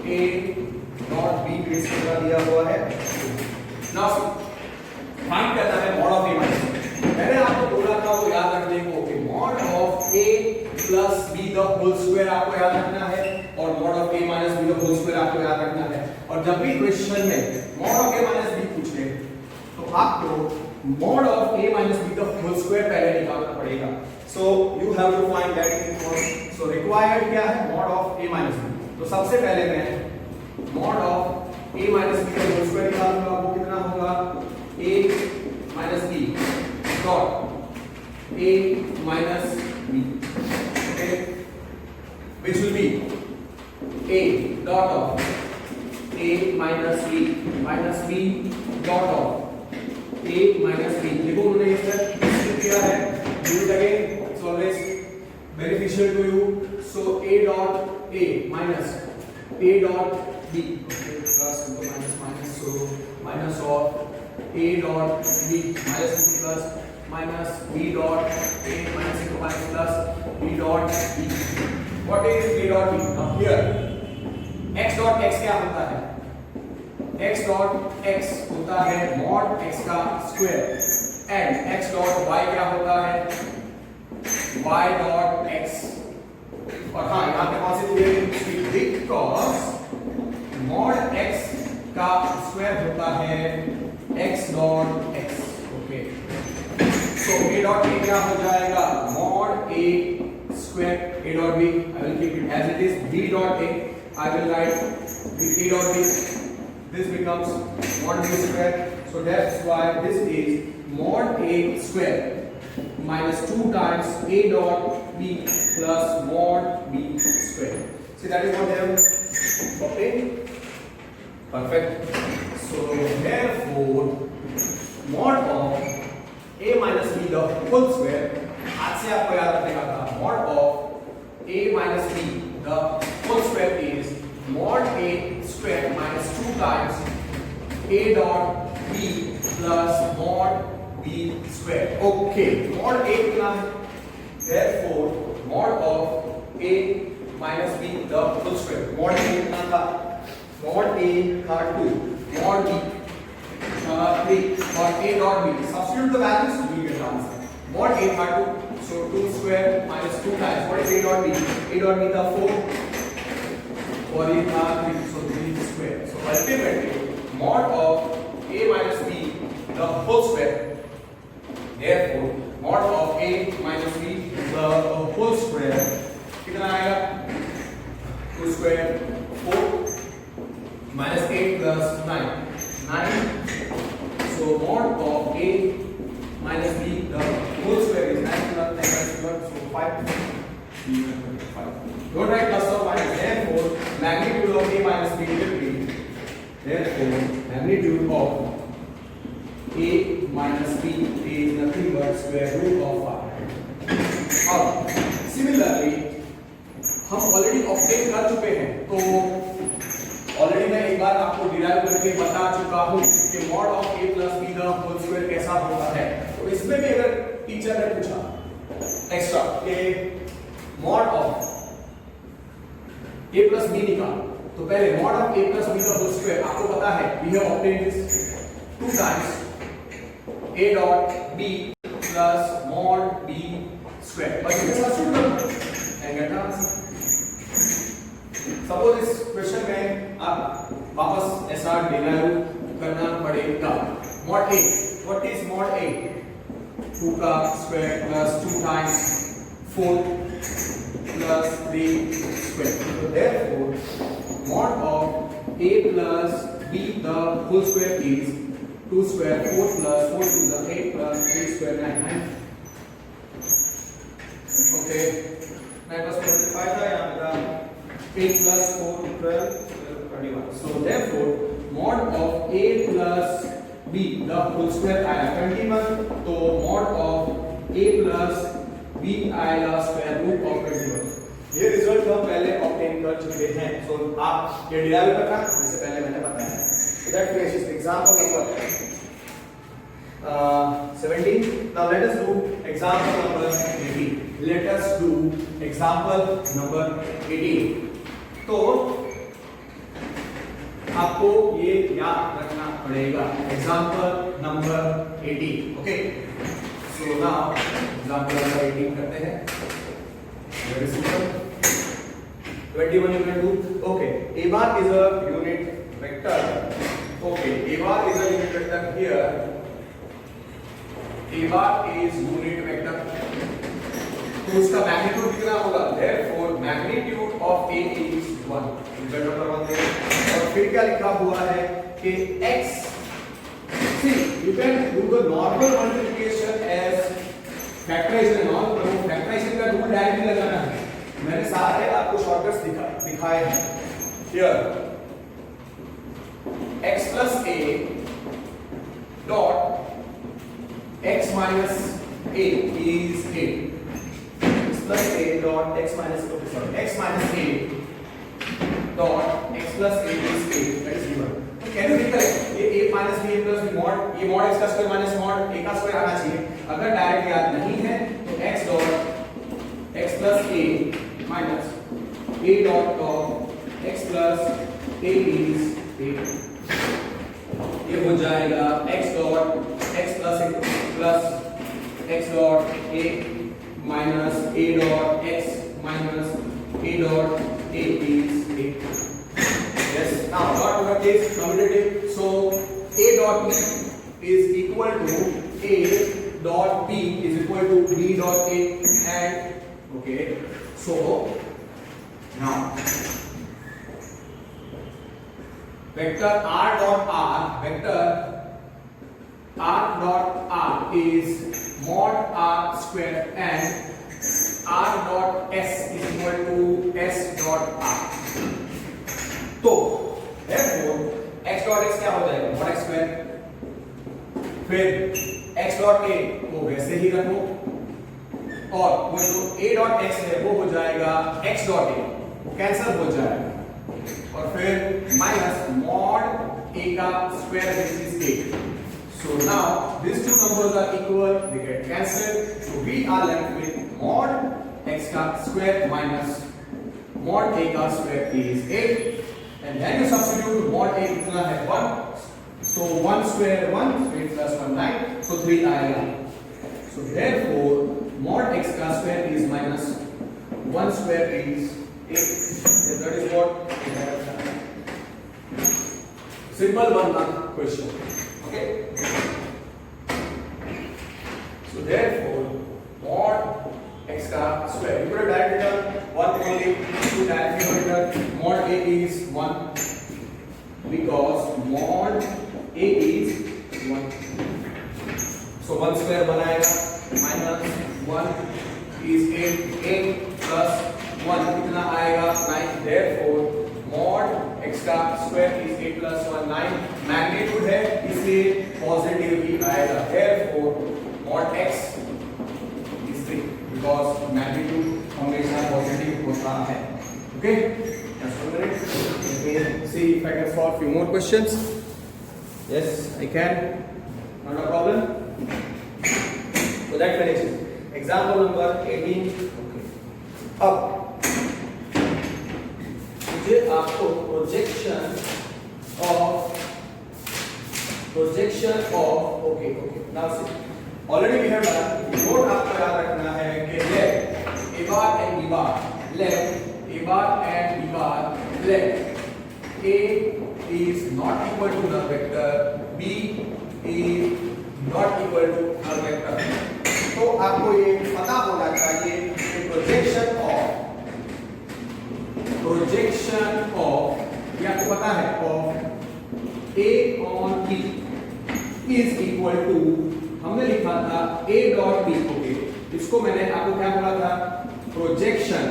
a dot b base कितना दिया हुआ है। Now find करना है mod of a minus b। मैंने आपको बोला था वो याद रखने को कि mod of a plus b the whole square आपको याद रखना है और mod of a minus b the whole square आपको याद रखना है। और जब भी क्वेश्चन में mod of a minus b पूछे तो आपको mod of a minus b the whole square पहले निकालना पड़ेगा। So you have to find that in form. So required क्या है mod of a minus b। तो सबसे पहले मैं mod of a minus b का होल स्क्वायर निकालूंगा। वो कितना होगा a minus b dot a minus b, okay, which will be a dot of a minus b dot of a minus b। देखो उन्होंने इस तरह किया है, do it again, it's always beneficial to you। so a dot a minus a dot b, okay, plus into minus minus, so minus of a dot b minus into plus minus b dot a minus into minus plus b dot b। what is a dot b? now here x dot x क्या होता है? x dot x होता है mod x का square and x dot y क्या होता है? y dot x। और हाँ यहाँ पे कौन सी थ्योरी? बिकॉज mod x का स्क्वायर होता है x dot x, okay. so a dot a क्या हो जाएगा? mod a square a dot b, I will keep it as it is, b dot a I will write a dot b, this becomes mod b square। so that's why this is mod a square minus 2 times a dot b plus mod b square। see that is what they have obtained, perfect। so therefore mod of a minus b the whole square, आज से आपको याद रखने का था mod of a minus b the whole square is mod a square minus 2 times a dot b plus mod b square, okay। mod a कितना है? therefore mod of a minus b the whole square, mod a कितना था? mod a था 2, mod b 3 और a dot b, substitute the values you will get the answer। mod a था 2, so 2 square minus 2 times what is a dot b? a dot b था 4 और a था 3, so 3 square। so ultimately mod of a minus b the whole square, therefore mod of a minus b the whole square कितना आएगा? 2 square 4 minus 8 plus 9 so mod of a minus b the whole square is 9 plus 10 plus 1, so 5 don't write plus or minus, therefore magnitude of a minus b will be, therefore magnitude of a minus b is nothing but square root of 5। अब similarly हम already obtain कर चुके हैं, तो already मैं एक बार आपको derive करके बता चुका हूं कि mod of a plus b the whole square कैसा होता है। तो इसमें भी अगर टीचर ने पूछा एक्स्ट्रा कि mod of a plus b निकाल, तो पहले mod of a plus b the whole square आपको पता है we have obtained this 2 times a dot b plus mod b square, but इसमें सब्स्टिट्यूट करना and get the answer। Suppose इस question में आप वापस ऐसा डिराइव करना पड़ेगा। mod a, what is mod a? 2 का square plus 2 times 4 plus 3 square, so therefore mod of a plus b the whole square is 2 square 4 plus 4 to the 8 plus 3 square 9, okay। 9 plus 45 था यहाँ पे 8 plus 4 12 21, so therefore mod of a plus b the whole square आया 21, तो mod of a plus b आएगा square root of 21। ये result हम पहले obtain कर चुके हैं, so आप ये डिराइव करना इससे पहले मैंने बताया। so that finishes example number 17। now let us do example number 18। let us do example number 18। तो आपको ये याद रखना पड़ेगा। Example number 18, okay. So now example number 18 करते हैं। Very simple. 21 you can do. Okay, a bar is a unit vector. Okay, a bar is a unit vector here. A bar is unit vector. तो उसका magnitude कितना होगा? Therefore magnitude of A is 1. Result number 1 देखिए। और फिर क्या लिखा हुआ है कि x, see you can do the normal multiplication as factorization. Normal factorisation का रूल डायरेक्टली लगाना है। मैंने सारे आपको शॉर्टकट्स दिखाए हैं। Here x plus a dot x minus a is 8. Plus a dot x minus x minus a dot x plus a is 8, that is given. तो कैसे निकलेगा? ये a minus b plus b mod, ये mod x का square minus mod a का square आना चाहिए। अगर डायरेक्ट याद नहीं है तो x dot x plus a minus a dot x plus a is 8, ये हो जाएगा x dot x plus a plus x dot a minus a dot x minus a dot a is 8. Yes. Now what we have this commutative. So a dot b is equal to a dot b is equal to b dot a, and okay. So now vector r dot r is mod r square and r dot s is equal to s dot r. तो therefore x dot x क्या हो जाएगा? mod x square. फिर x dot a को वैसे ही रखो और वो जो a dot x है वो हो जाएगा x dot a, कैंसिल हो जाएगा। और फिर माइनस mod a का square which is 8. So now these two numbers are equal, they get cancelled. So we are left with mod x का square minus mod a का square is 8, and then you substitute mod a कितना है 1. So 1 square 1, so 8 plus 1 9, so 3 आएगा. So therefore mod x का square is minus 1 square is 8. Yes, that is what we have done. Simple 1 mark question. Okay. So therefore mod x का square, you could have directly done 1 only, you directly could have done mod a is 1 because mod a is 1. So 1 square बनाएगा minus 1 is 8 plus 1 कितना आएगा 9. Therefore mod x का square is 8 plus 1 9. Magnitude है इसलिए positive ही आएगा. Therefore mod x is 3 because magnitude हमेशा positive होता है. Okay, just a minute. Let me see if I can solve few more questions. Yes, I can. Not a problem. So that finishes. Example number 18. Okay. अब मुझे आपको projection of okay now see already we have done. Note आपको याद रखना है कि let A bar and B bar, let A bar and B bar, let A is not equal to the vector B is not equal to the vector. तो आपको ये पता होना चाहिए कि प्रोजेक्शन ऑफ ये आपको पता है of A on B is equal to, हमने लिखा था A dot B. ओके, इसको मैंने आपको क्या बोला था? Projection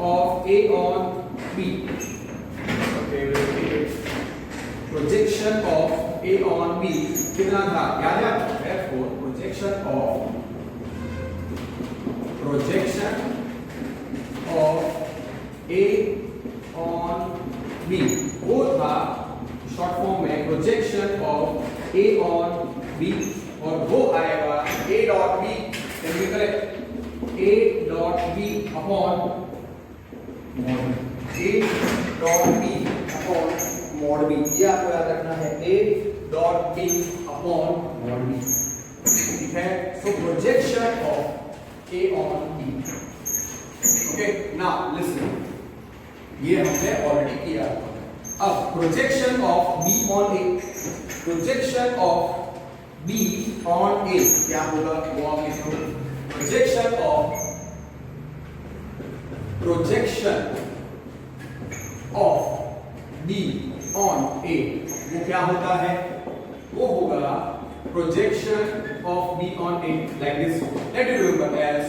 of A on B. Okay, projection of A on B कितना था याद है? Therefore projection of A on B वो था शॉर्ट फॉर्म में projection of A on B, और वो आएगा A dot B. Can you correct? A dot B upon mod A dot B upon mod B, ये आपको याद रखना है, a dot b upon mod b, ठीक है। सो projection of a on b, okay. Now listen, ये हमने already किया। अब projection of b on a, projection of b on a क्या होगा वो आप लिखो। Projection of b on a वो क्या होता है, वो होगा projection of b on a like this. Let it remember as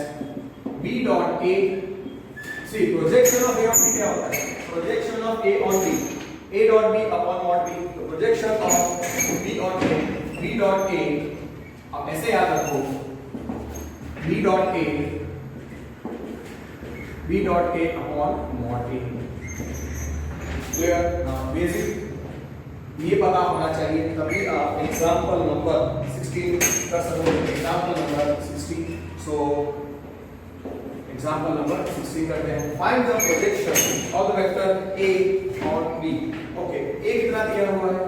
b dot a. See, projection of a on b क्या होता है, projection of a on b, a dot b upon mod b. तो projection of b on a, b dot a, अब ऐसे याद रखो, b dot a upon mod a. Clear? Now basic ये पता होना चाहिए, तभी आप एग्जांपल नंबर 16 कर सकोगे। Example number 16, so example number 16 करते हैं। Find the projection of the vector a on b. Okay, a कितना दिया हुआ है,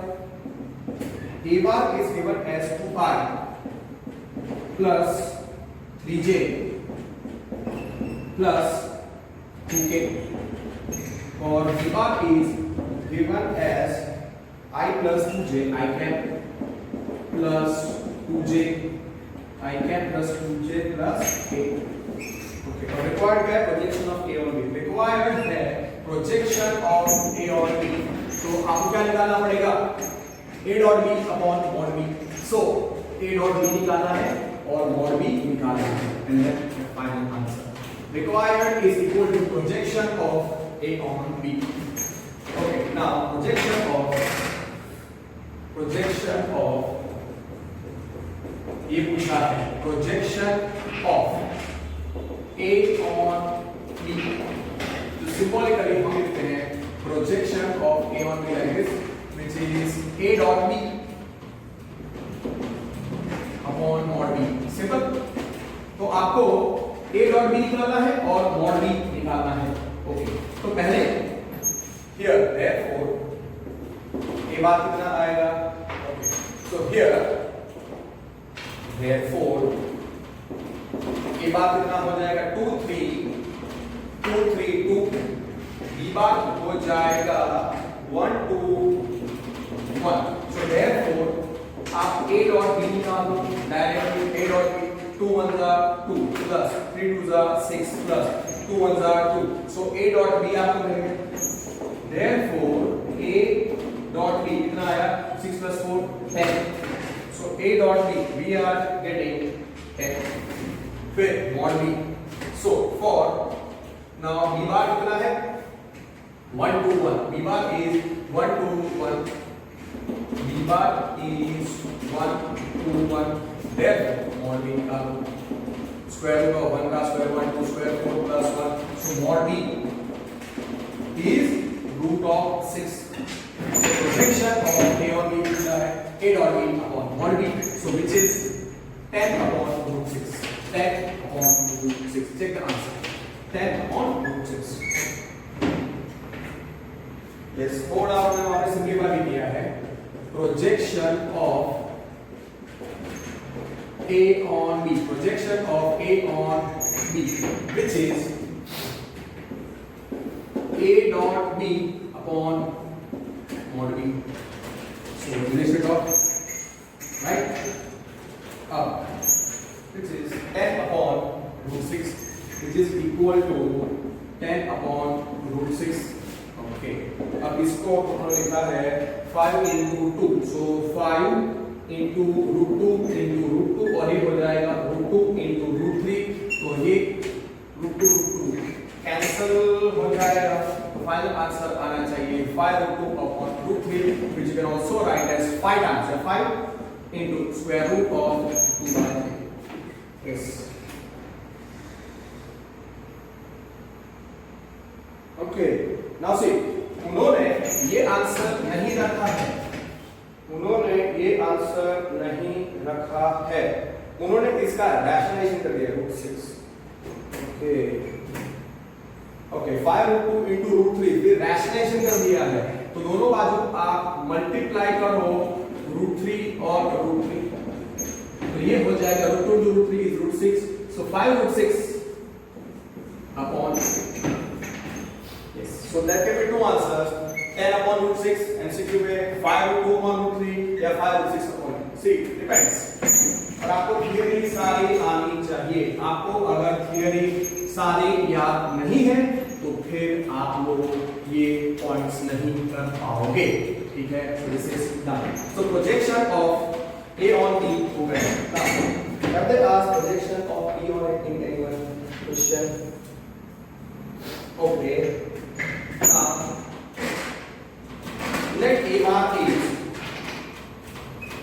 a bar is given as 2 pi plus 3j plus 2k, और b bar is given as I plus 2j I cap plus 2j I cap plus 2j plus k. Okay, और required क्या है, projection of a on b, required है projection of a on b। तो आपको क्या निकालना पड़ेगा, a dot b upon mod b. So a dot b निकालना है और mod b निकालना है, and then the final answer required is equal to projection of a on b. Okay, now projection of ये पूछा है, projection of a on b, तो symbolically हम लिखते हैं projection of a on b like this, which is a dot b upon mod b. Simple. तो आपको a dot b निकालना है और mod b निकालना है। ओके, तो पहले here therefore a बार कितना आएगा, okay, so here therefore a बार कितना हो जाएगा, 2 3 2, b बार हो जाएगा 1 2 1. So therefore आप a dot b निकालो directly, a dot b 2 1 2 plus 3 2 6 plus 2 1 2. So a dot b आपको मिलेगा, therefore a dot b कितना आया, 6 plus 4 10. So a dot b we are getting 10. फिर mod b, so for now b bar कितना है, 1 2 1, b bar is 1 2 1, b bar is 1 2 1, therefore mod b का square root of 1 का square 1 2 square 4 plus 1, so mod b is root of 6. So projection of a on b कितना है, a dot b upon mod b, so which is 10 upon root 6, 10 upon root 6. Check the answer, 10 upon root 6. Yes, थोड़ा हमने वहां पे simplify किया है, projection of a on b, projection of a on b, which is a dot b upon mod b. So finish it off, right? Which is 10 upon root 6, which is equal to 10 upon root 6. Okay. अब इसको हमने लिखा है 5 into 2, so 5 into root 2 into root 2, और ये हो जाएगा root 2 into root 3, तो ये root 2 कैंसिल हो जाएगा, तो फाइनल आंसर आना चाहिए 5 root 2 upon root 3, which you can also write as 5 times 5 into square root of 2 by 3. Yes. Okay. Now see, उन्होंने ये आंसर नहीं रखा है, उन्होंने ये आंसर नहीं रखा है, उन्होंने इसका रैशनलाइजेशन कर दिया root 6. Okay 5 root 2 into root 3, फिर रैशनलाइजेशन कर दिया है, तो दोनों बाजू आप मल्टीप्लाई करो √3 और √3, तो ये हो जाएगा √2 × √3 is √6, so 5√6 upon, yes, so that can be two answers, 10 upon √6 MCQ में 5√2 upon √3 या 5√6 upon, see depends। और आपको थियरी सारी आनी चाहिए, आपको अगर थियरी सारी याद नहीं है तो फिर आप लोग ये पॉइंट्स नहीं कर पाओगे, ठीक है। so this is done, so projection of A on B हो गया। now have they asked projection of B on A in anyone question? okay, now let A bar is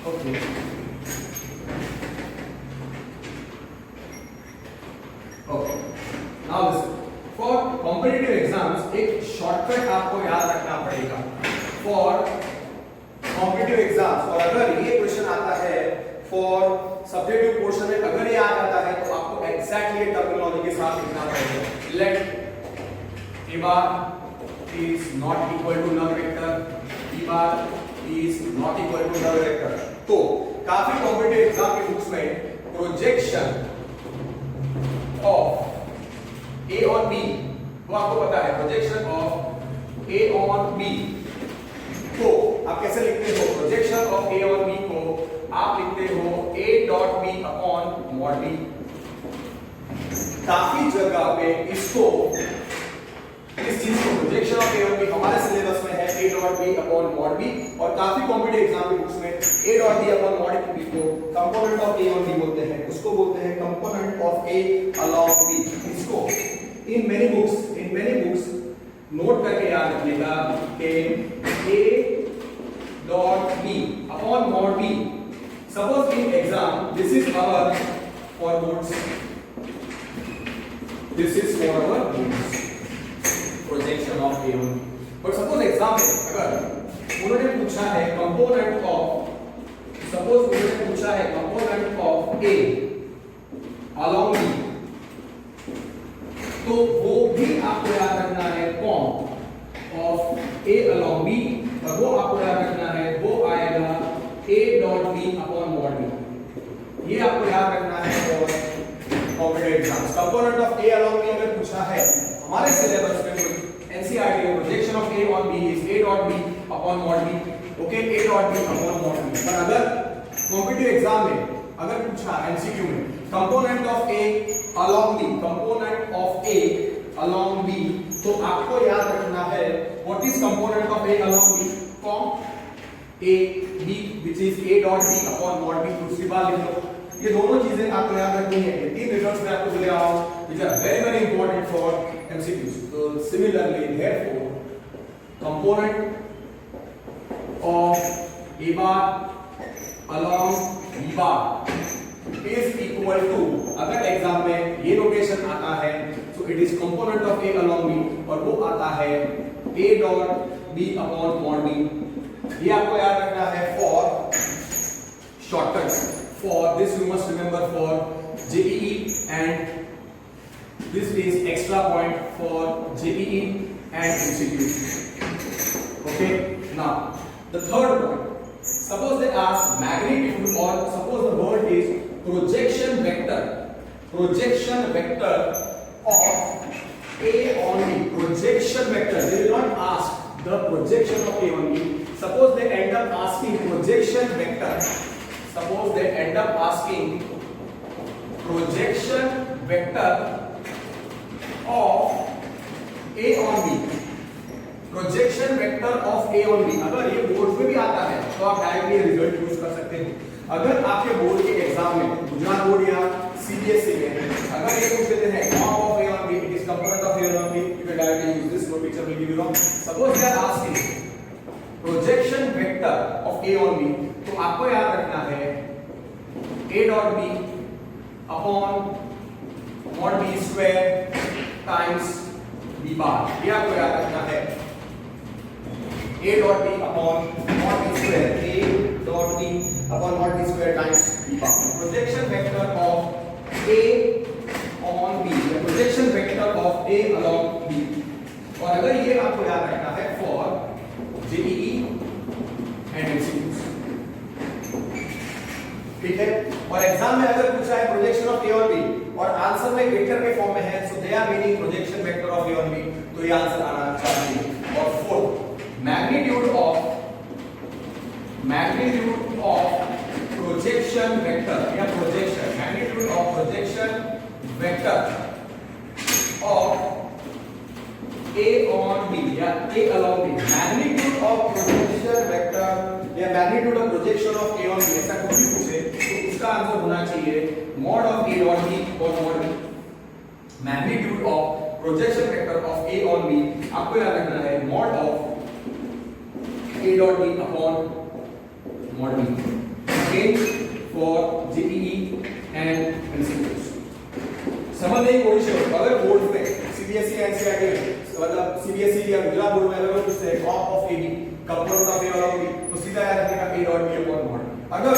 okay, okay, now listen, for competitive exams एक shortcut आपको याद रखना पड़ेगा for competitive exams। और अगर ये क्वेश्चन आता है for subjective portion में, अगर ये आ जाता है तो आपको exactly टर्मिनोलॉजी के साथ लिखना पड़ेगा। let A bar is not equal to null vector, B bar is not equal to null vector। तो काफी कॉम्पिटिटिव एग्जाम के बुक्स में projection of A on B, वो आपको पता है projection of A on B को आप कैसे लिखते हो? Projection of A on B को आप लिखते हो A dot B upon mod B। काफी जगह पे इसको, इस चीज को projection of A on B हमारे सिलेबस में है A dot B upon mod B, और काफी कॉम्पिटिटिव एग्जाम के बुक्स में A dot B upon mod B को component of A on B बोलते हैं, उसको बोलते हैं component of A along B। इसको in many books नोट करके याद रखिएगा कि A dot B upon mod B। Suppose in exam this is our for boards, this is for our boards projection of A on B। But suppose exam में अगर उन्होंने पूछा है component of, suppose उन्होंने पूछा है component of A along B, तो वो भी आपको याद रखना है form of A along B, और वो आपको याद रखना है, वो आएगा A dot B upon mod B। ये आपको याद रखना है for competitive exams. Component of A along B अगर पूछा है हमारे सिलेबस में NCERT में projection of A on B is A dot B upon mod B, okay, A dot B upon mod B। पर अगर कॉम्पिटिटिव एग्जाम में अगर पूछा MCQ में component of A along B, component of A along B, तो आपको याद रखना है what is component of A along B, form A B which is A dot B upon mod B। दूसरी बार लिख लो, ये दोनों चीजें आपको याद रखनी है। ये तीन रिजल्ट्स मैं आपको दे रहा हूं which are very very important for MCQs। तो similarly therefore component of A bar along B bar is equal to, अगर एग्जाम में ये नोटेशन आता है तो it is component of A along B, और वो आता है A dot B upon mod B। ये आपको याद रखना है for shortcut, for this you must remember for JEE, and this is extra point for JEE and MCQ। Okay, now the third point, suppose they ask magnitude, or suppose the word is projection vector of A on B, projection vector, they will not ask the projection of A on B, suppose they end up asking projection vector, suppose they end up asking projection vector of A on B, projection vector of A on B। अगर ये board में भी आता है तो आप directly result use कर सकते हैं। अगर आपके बोर्ड के एग्जाम में गुजरात बोर्ड या CBSE में अगर ये पूछ लेते हैं form of A on B, it is component of A on B, you can directly use this, no teacher will give you wrong. Suppose they are asking projection vector of A on B, तो आपको याद रखना है A dot B upon mod B square times B bar, ये आपको याद रखना है A dot B upon mod B square, A dot B upon mod B square times B bar. Projection vector of A on B, the projection vector of A along B। और अगर ये आपको याद रखना है फॉर JEE ठीक है। और एग्जाम में अगर पूछा है प्रोजेक्शन ऑफ ए और बी और आंसर में वेक्टर के फॉर्म में है, so they are meaning projection vector of A और बी, तो ये आंसर आना चाहिए। और fourth, magnitude of projection vector या projection, magnitude of projection vector of A on B या A along B, magnitude of projection vector या magnitude of projection of A on B, ऐसा कुछ भी पूछे तो उसका आंसर होना चाहिए mod of A on B और mod B। Magnitude of projection vector of A on B आपको याद रखना है mod of A dot B upon mod B। Again for JEE and MCQs समझने की कोशिश करो। अगर बोर्ड पे सीबीएसई एनसीईआरटी मतलब सीबीएसई या गुजरात बोर्ड में अगर पूछते हैं comp of AB component of A और बी, तो सीधा याद रखिएगा A dot B upon mod. अगर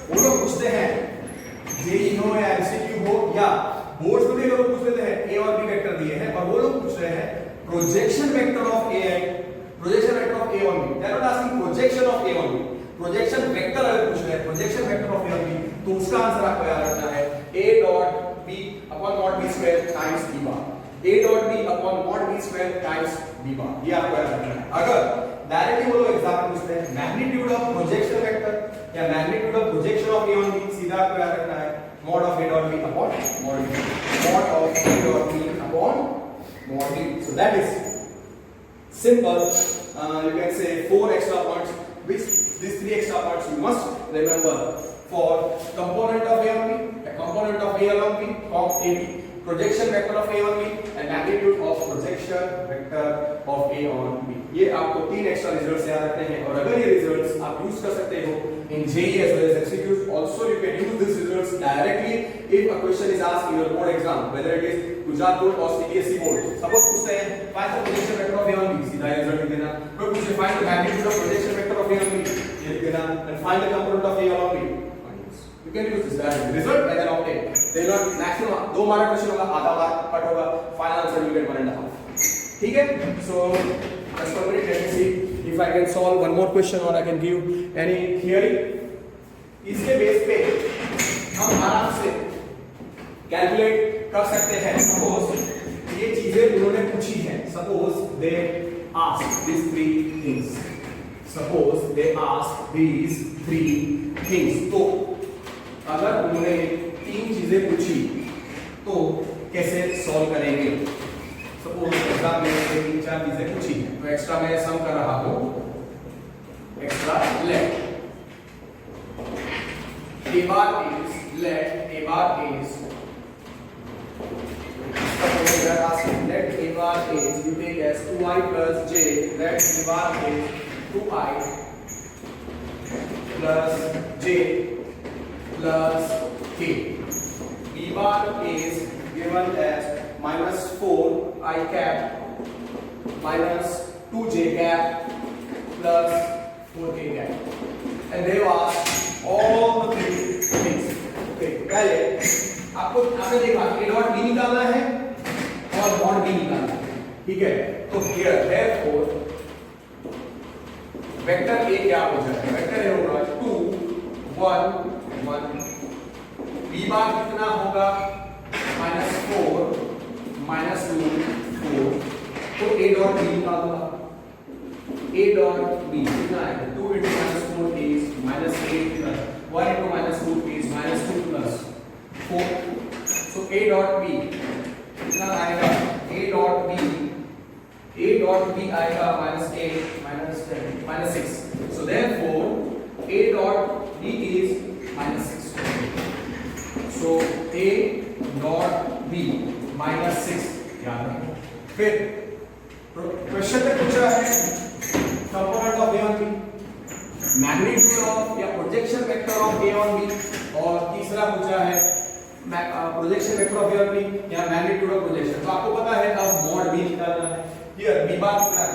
वो लोग पूछते हैं जेई हो या एमसीक्यू हो या बोर्ड्स में भी अगर पूछ लेते हैं ए और बी वेक्टर दिए हैं और वो लोग पूछ रहे हैं projection vector of A and projection vector of A on B, they are not asking projection of A on B, projection vector अगर पूछ रहे हैं projection vector of A on B, तो उसका आंसर आपको याद रखना है A dot B upon mod B square times B bar, a dot b upon mod b square times b bar, ये आपको याद रखना है। अगर डायरेक्टली वो लोग एग्जाम में पूछते हैं मैग्नीट्यूड ऑफ प्रोजेक्शन वेक्टर या magnitude of projection of a on b, सीधा आपको याद रखना है mod of a dot b upon mod b, mod of a dot b upon mod b। So that is simple. You can say 4 extra points, which these 3 extra points you must remember for component of a on b, a component of a along b, comp ab, projection vector of a on b and magnitude of projection vector of a on b। ये आपको 3 extra results याद रखने हैं और अगर ये results आप use कर सकते हो in JEE as well as MCQs, also you can use these results directly if a question is asked in your board exam, whether it is Gujarat board or CBSE board। Suppose पूछते हैं find the projection vector of a on b, सीधा result लिख देना। कोई पूछे find the magnitude of projection vector of a on b, ये लिख देना, and find the component of a along b। You can use this as result and then obtain। There are maximum 2 mark question होगा, आधा mark cut होगा, final answer you get 1.5। ठीक है, so let's complete। Let me see if I can solve one more question or I can give any theory। इसके base पे हम आराम से कैलकुलेट कर सकते हैं। सपोज ये चीजें उन्होंने पूछी हैं, suppose they ask these 3 things, suppose they ask these 3 things, तो अगर उन्होंने 3 चीजें पूछी तो कैसे सॉल्व करेंगे। सपोज एग्जाम में 3-4 चीजें पूछी हैं, तो एक्स्ट्रा मैं सम कर रहा हूं, extra let a bar is, let a bar is, suppose we are asking let a bar is, you take as 2i plus j, let a bar is 2i plus j plus k, b bar is given as minus 4 I cap minus 2j cap plus 4k cap, and they ask all the 3 things। okay, पहले आपने देखा a dot b निकालना है और mod b निकालना है, ठीक है। तो here therefore वेक्टर a क्या हो जाएगा, वेक्टर a होगा 2 1 1, b बार कितना होगा -4 -2 4, तो a dot b निकाल दूंगा, a dot b कितना आएगा 2 into -4 is -8 plus 1 into -2 is -2 plus 4, so a dot b कितना आएगा, a dot b आएगा -8 -10 -6, so therefore a dot b is -6, so a dot b -6 याद रखो। फिर क्वेश्चन में पूछा है component of a on b, magnitude of या projection vector of a on b, और तीसरा पूछा है projection vector of a on b या मैग्नीट्यूड ऑफ प्रोजेक्शन। तो आपको पता है अब मॉड b निकालना है। हियर b बार कितना है,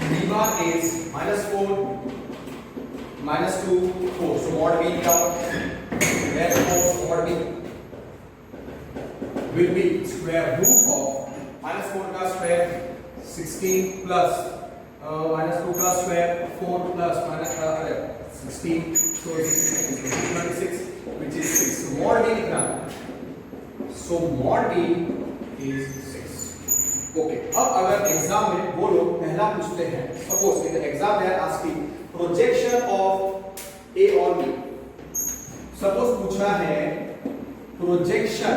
b bar is -4 -2 4, so mod b निकालो, therefore mod b will be square root of -4 का स्क्वायर 16 plus -2 का square 4 plus 16, so 26, which is 6. So mod d कितना? So mod d is 6. Okay. अब अगर exam में वो लोग पहला पूछते हैं, suppose in the exam they are asking projection of A on B. Suppose पूछा है projection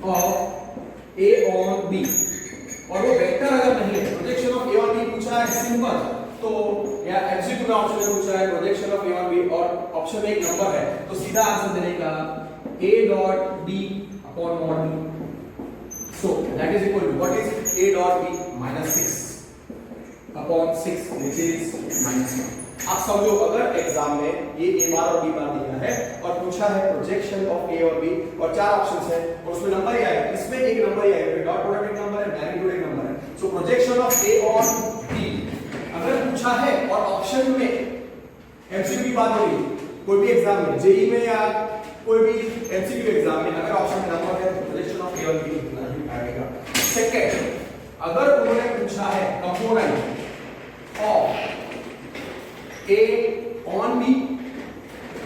of A on B और वो वेक्टर अगर नहीं है, projection of A on B पूछा है सिंपल, तो या एमसीक्यू में ऑप्शन में पूछा है projection of A on B और ऑप्शन में एक नंबर है, तो सीधा आंसर देने का a dot b upon mod b. So that is equal to what is a dot b -6 upon 6 which is -1. आप समझो अगर एग्जाम में ये a बार और b बार दिया है और पूछा है प्रोजेक्शन ऑफ a और b और चार ऑप्शंस है और उसमें नंबर ही आएगा, इसमें एक नंबर ही आएगा, डॉट प्रोडक्ट एक नंबर है, मैग्नीट्यूड एक नंबर है. सो projection of a on b अगर पूछा है और ऑप्शन में एमसीक्यू की बात हो रही, कोई भी एग्जाम में जेई में या कोई भी एमसीक्यू एग्जाम में अगर ऑप्शन में नंबर है तो प्रोजेक्शन ऑफ ए और बी कितना ही आएगा. सेकंड, अगर उन्होंने पूछा है component of A on B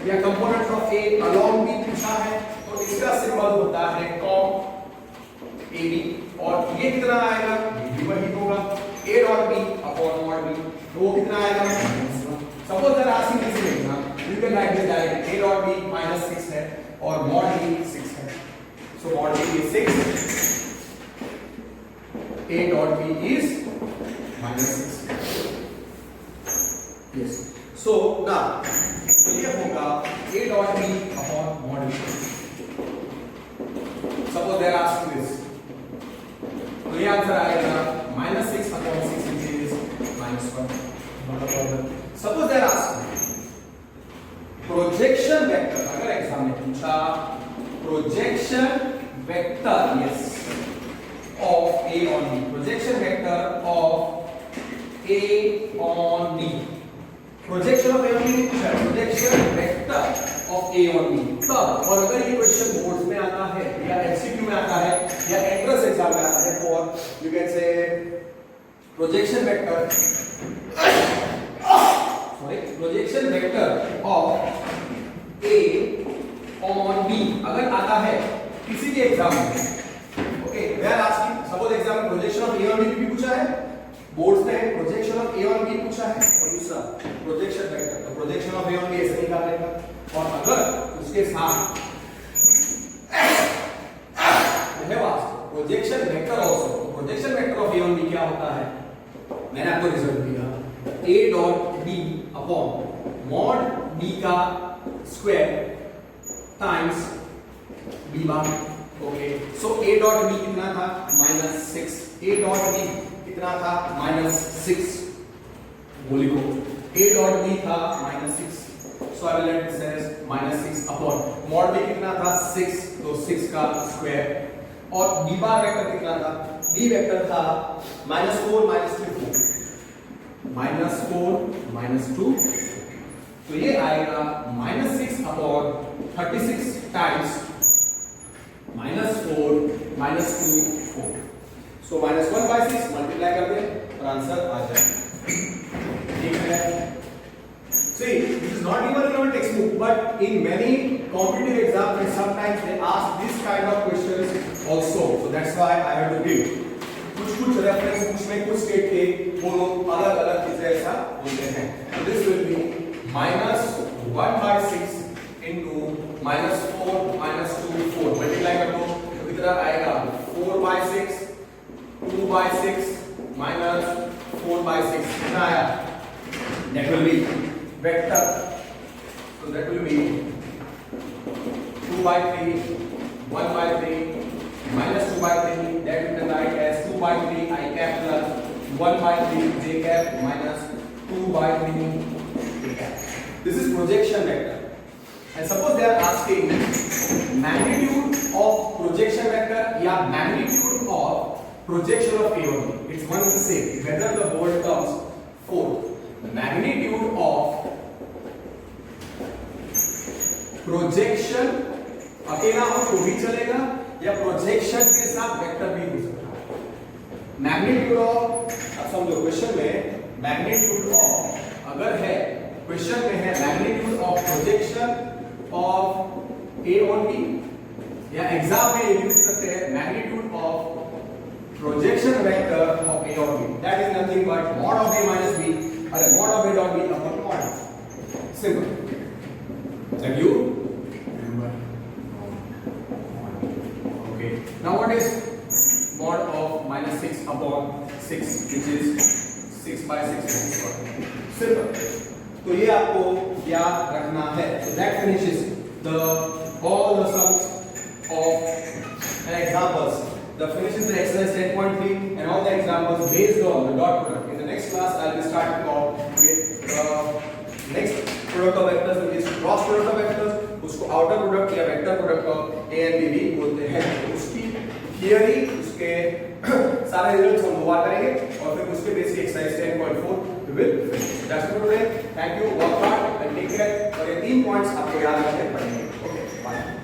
या component of A along B पूछा है तो इसका सिंबल होता है कॉम ए बी और ये कितना आएगा, ये भी वही होगा a dot b upon mod b. तो वो कितना आएगा? Suppose that asking this is ना, you can write this direct a dot b -6 है और mod b 6 है. सो mod b is 6, a dot b is -6. yes. so now ये होगा a dot b upon mod b. Suppose that asking this, तो ये answer आएगा -6 upon 6 which is -1. not a problem. Suppose they are asking projection vector, अगर exam में पूछा projection vector yes of a on b, projection vector of a on b, projection of a on b पूछा, projection vector of a on b. तब और अगर ये question boards में आता है या एमसीक्यू में आता है या एंट्रेंस एग्जाम में आता है for you can say projection vector projection vector of a on b अगर आता है किसी भी एग्जाम में, okay they are asking suppose exam में projection of a on b भी पूछा है, बोर्ड्स में projection of a on b पूछा है और दूसरा प्रोजेक्शन वेक्टर, तो projection of a on b ऐसे निकालेगा और अगर उसके साथ projection vector also, projection vector of a on b क्या होता है, मैंने आपको रिजल्ट दिया a dot b upon mod b का square times b bar. Okay so a dot b कितना था -6, a डॉट b कितना था -6, वो लिखो a डॉट b था -6, so I will write this as -6 upon mod b कितना था 6, तो 6 का स्क्वायर और b बार वेक्टर कितना था, b वेक्टर था -4 -2 -4 -2, तो ये आएगा -6 अपॉन 36 टाइम्स -4 -2 4. सो -1/6 मल्टीप्लाई कर दे और आंसर आ जाए. ठीक है. See, this is not even in our textbook, but in many competitive exams, sometimes they ask this kind of questions also. So that's why I have to give. कुछ reference books में कुछ state के वो लोग अलग अलग चीजें ऐसा बोलते हैं. So this will be -1/6 into -4 -2 4 multiply कर दो तो कितना आएगा 4/6 2/6 -4/6 कितना आया, that will be vector, so that will be 2/3 1/3 -2/3, that we can write as 2/3 I cap plus 1/3 j cap minus 2/3 k cap. This is projection vector. And suppose they are asking magnitude of projection vector या magnitude of projection of A on B. It's one and the same. Whether the board comes fourth, the magnitude of projection अकेला हो तो भी चलेगा या projection के साथ vector भी हो सकता है. मैग्नीट्यूड ऑफ, अब समझो क्वेश्चन में मैग्नीट्यूड ऑफ अगर है, क्वेश्चन में है projection of A on B, या एग्जाम में ये लिख सकते हैं magnitude of projection vector of A on B, that is nothing but mod of A minus B, अरे mod of A dot B upon mod, simple. Have you remember? Okay. Now what is mod of minus 6 upon 6, which is 6 by 6 square? Simple. तो ये आपको याद रखना है. So that finishes all the sums of and examples. That finishes the exercise 10.3 and all the examples based on the dot product. In the next class, I'll be starting off with the next product of vectors, which is cross product of vectors. उसको outer product या vector product of A and B भी बोलते हैं. उसकी theory, उसके सारे results हम दोबारा करेंगे और फिर उसके basic exercise 10.4 we will finish. That's it for today. Thank you. Work hard and take care. और ये 3 पॉइंट्स आपको याद रखने पड़ेंगे. Okay. Bye.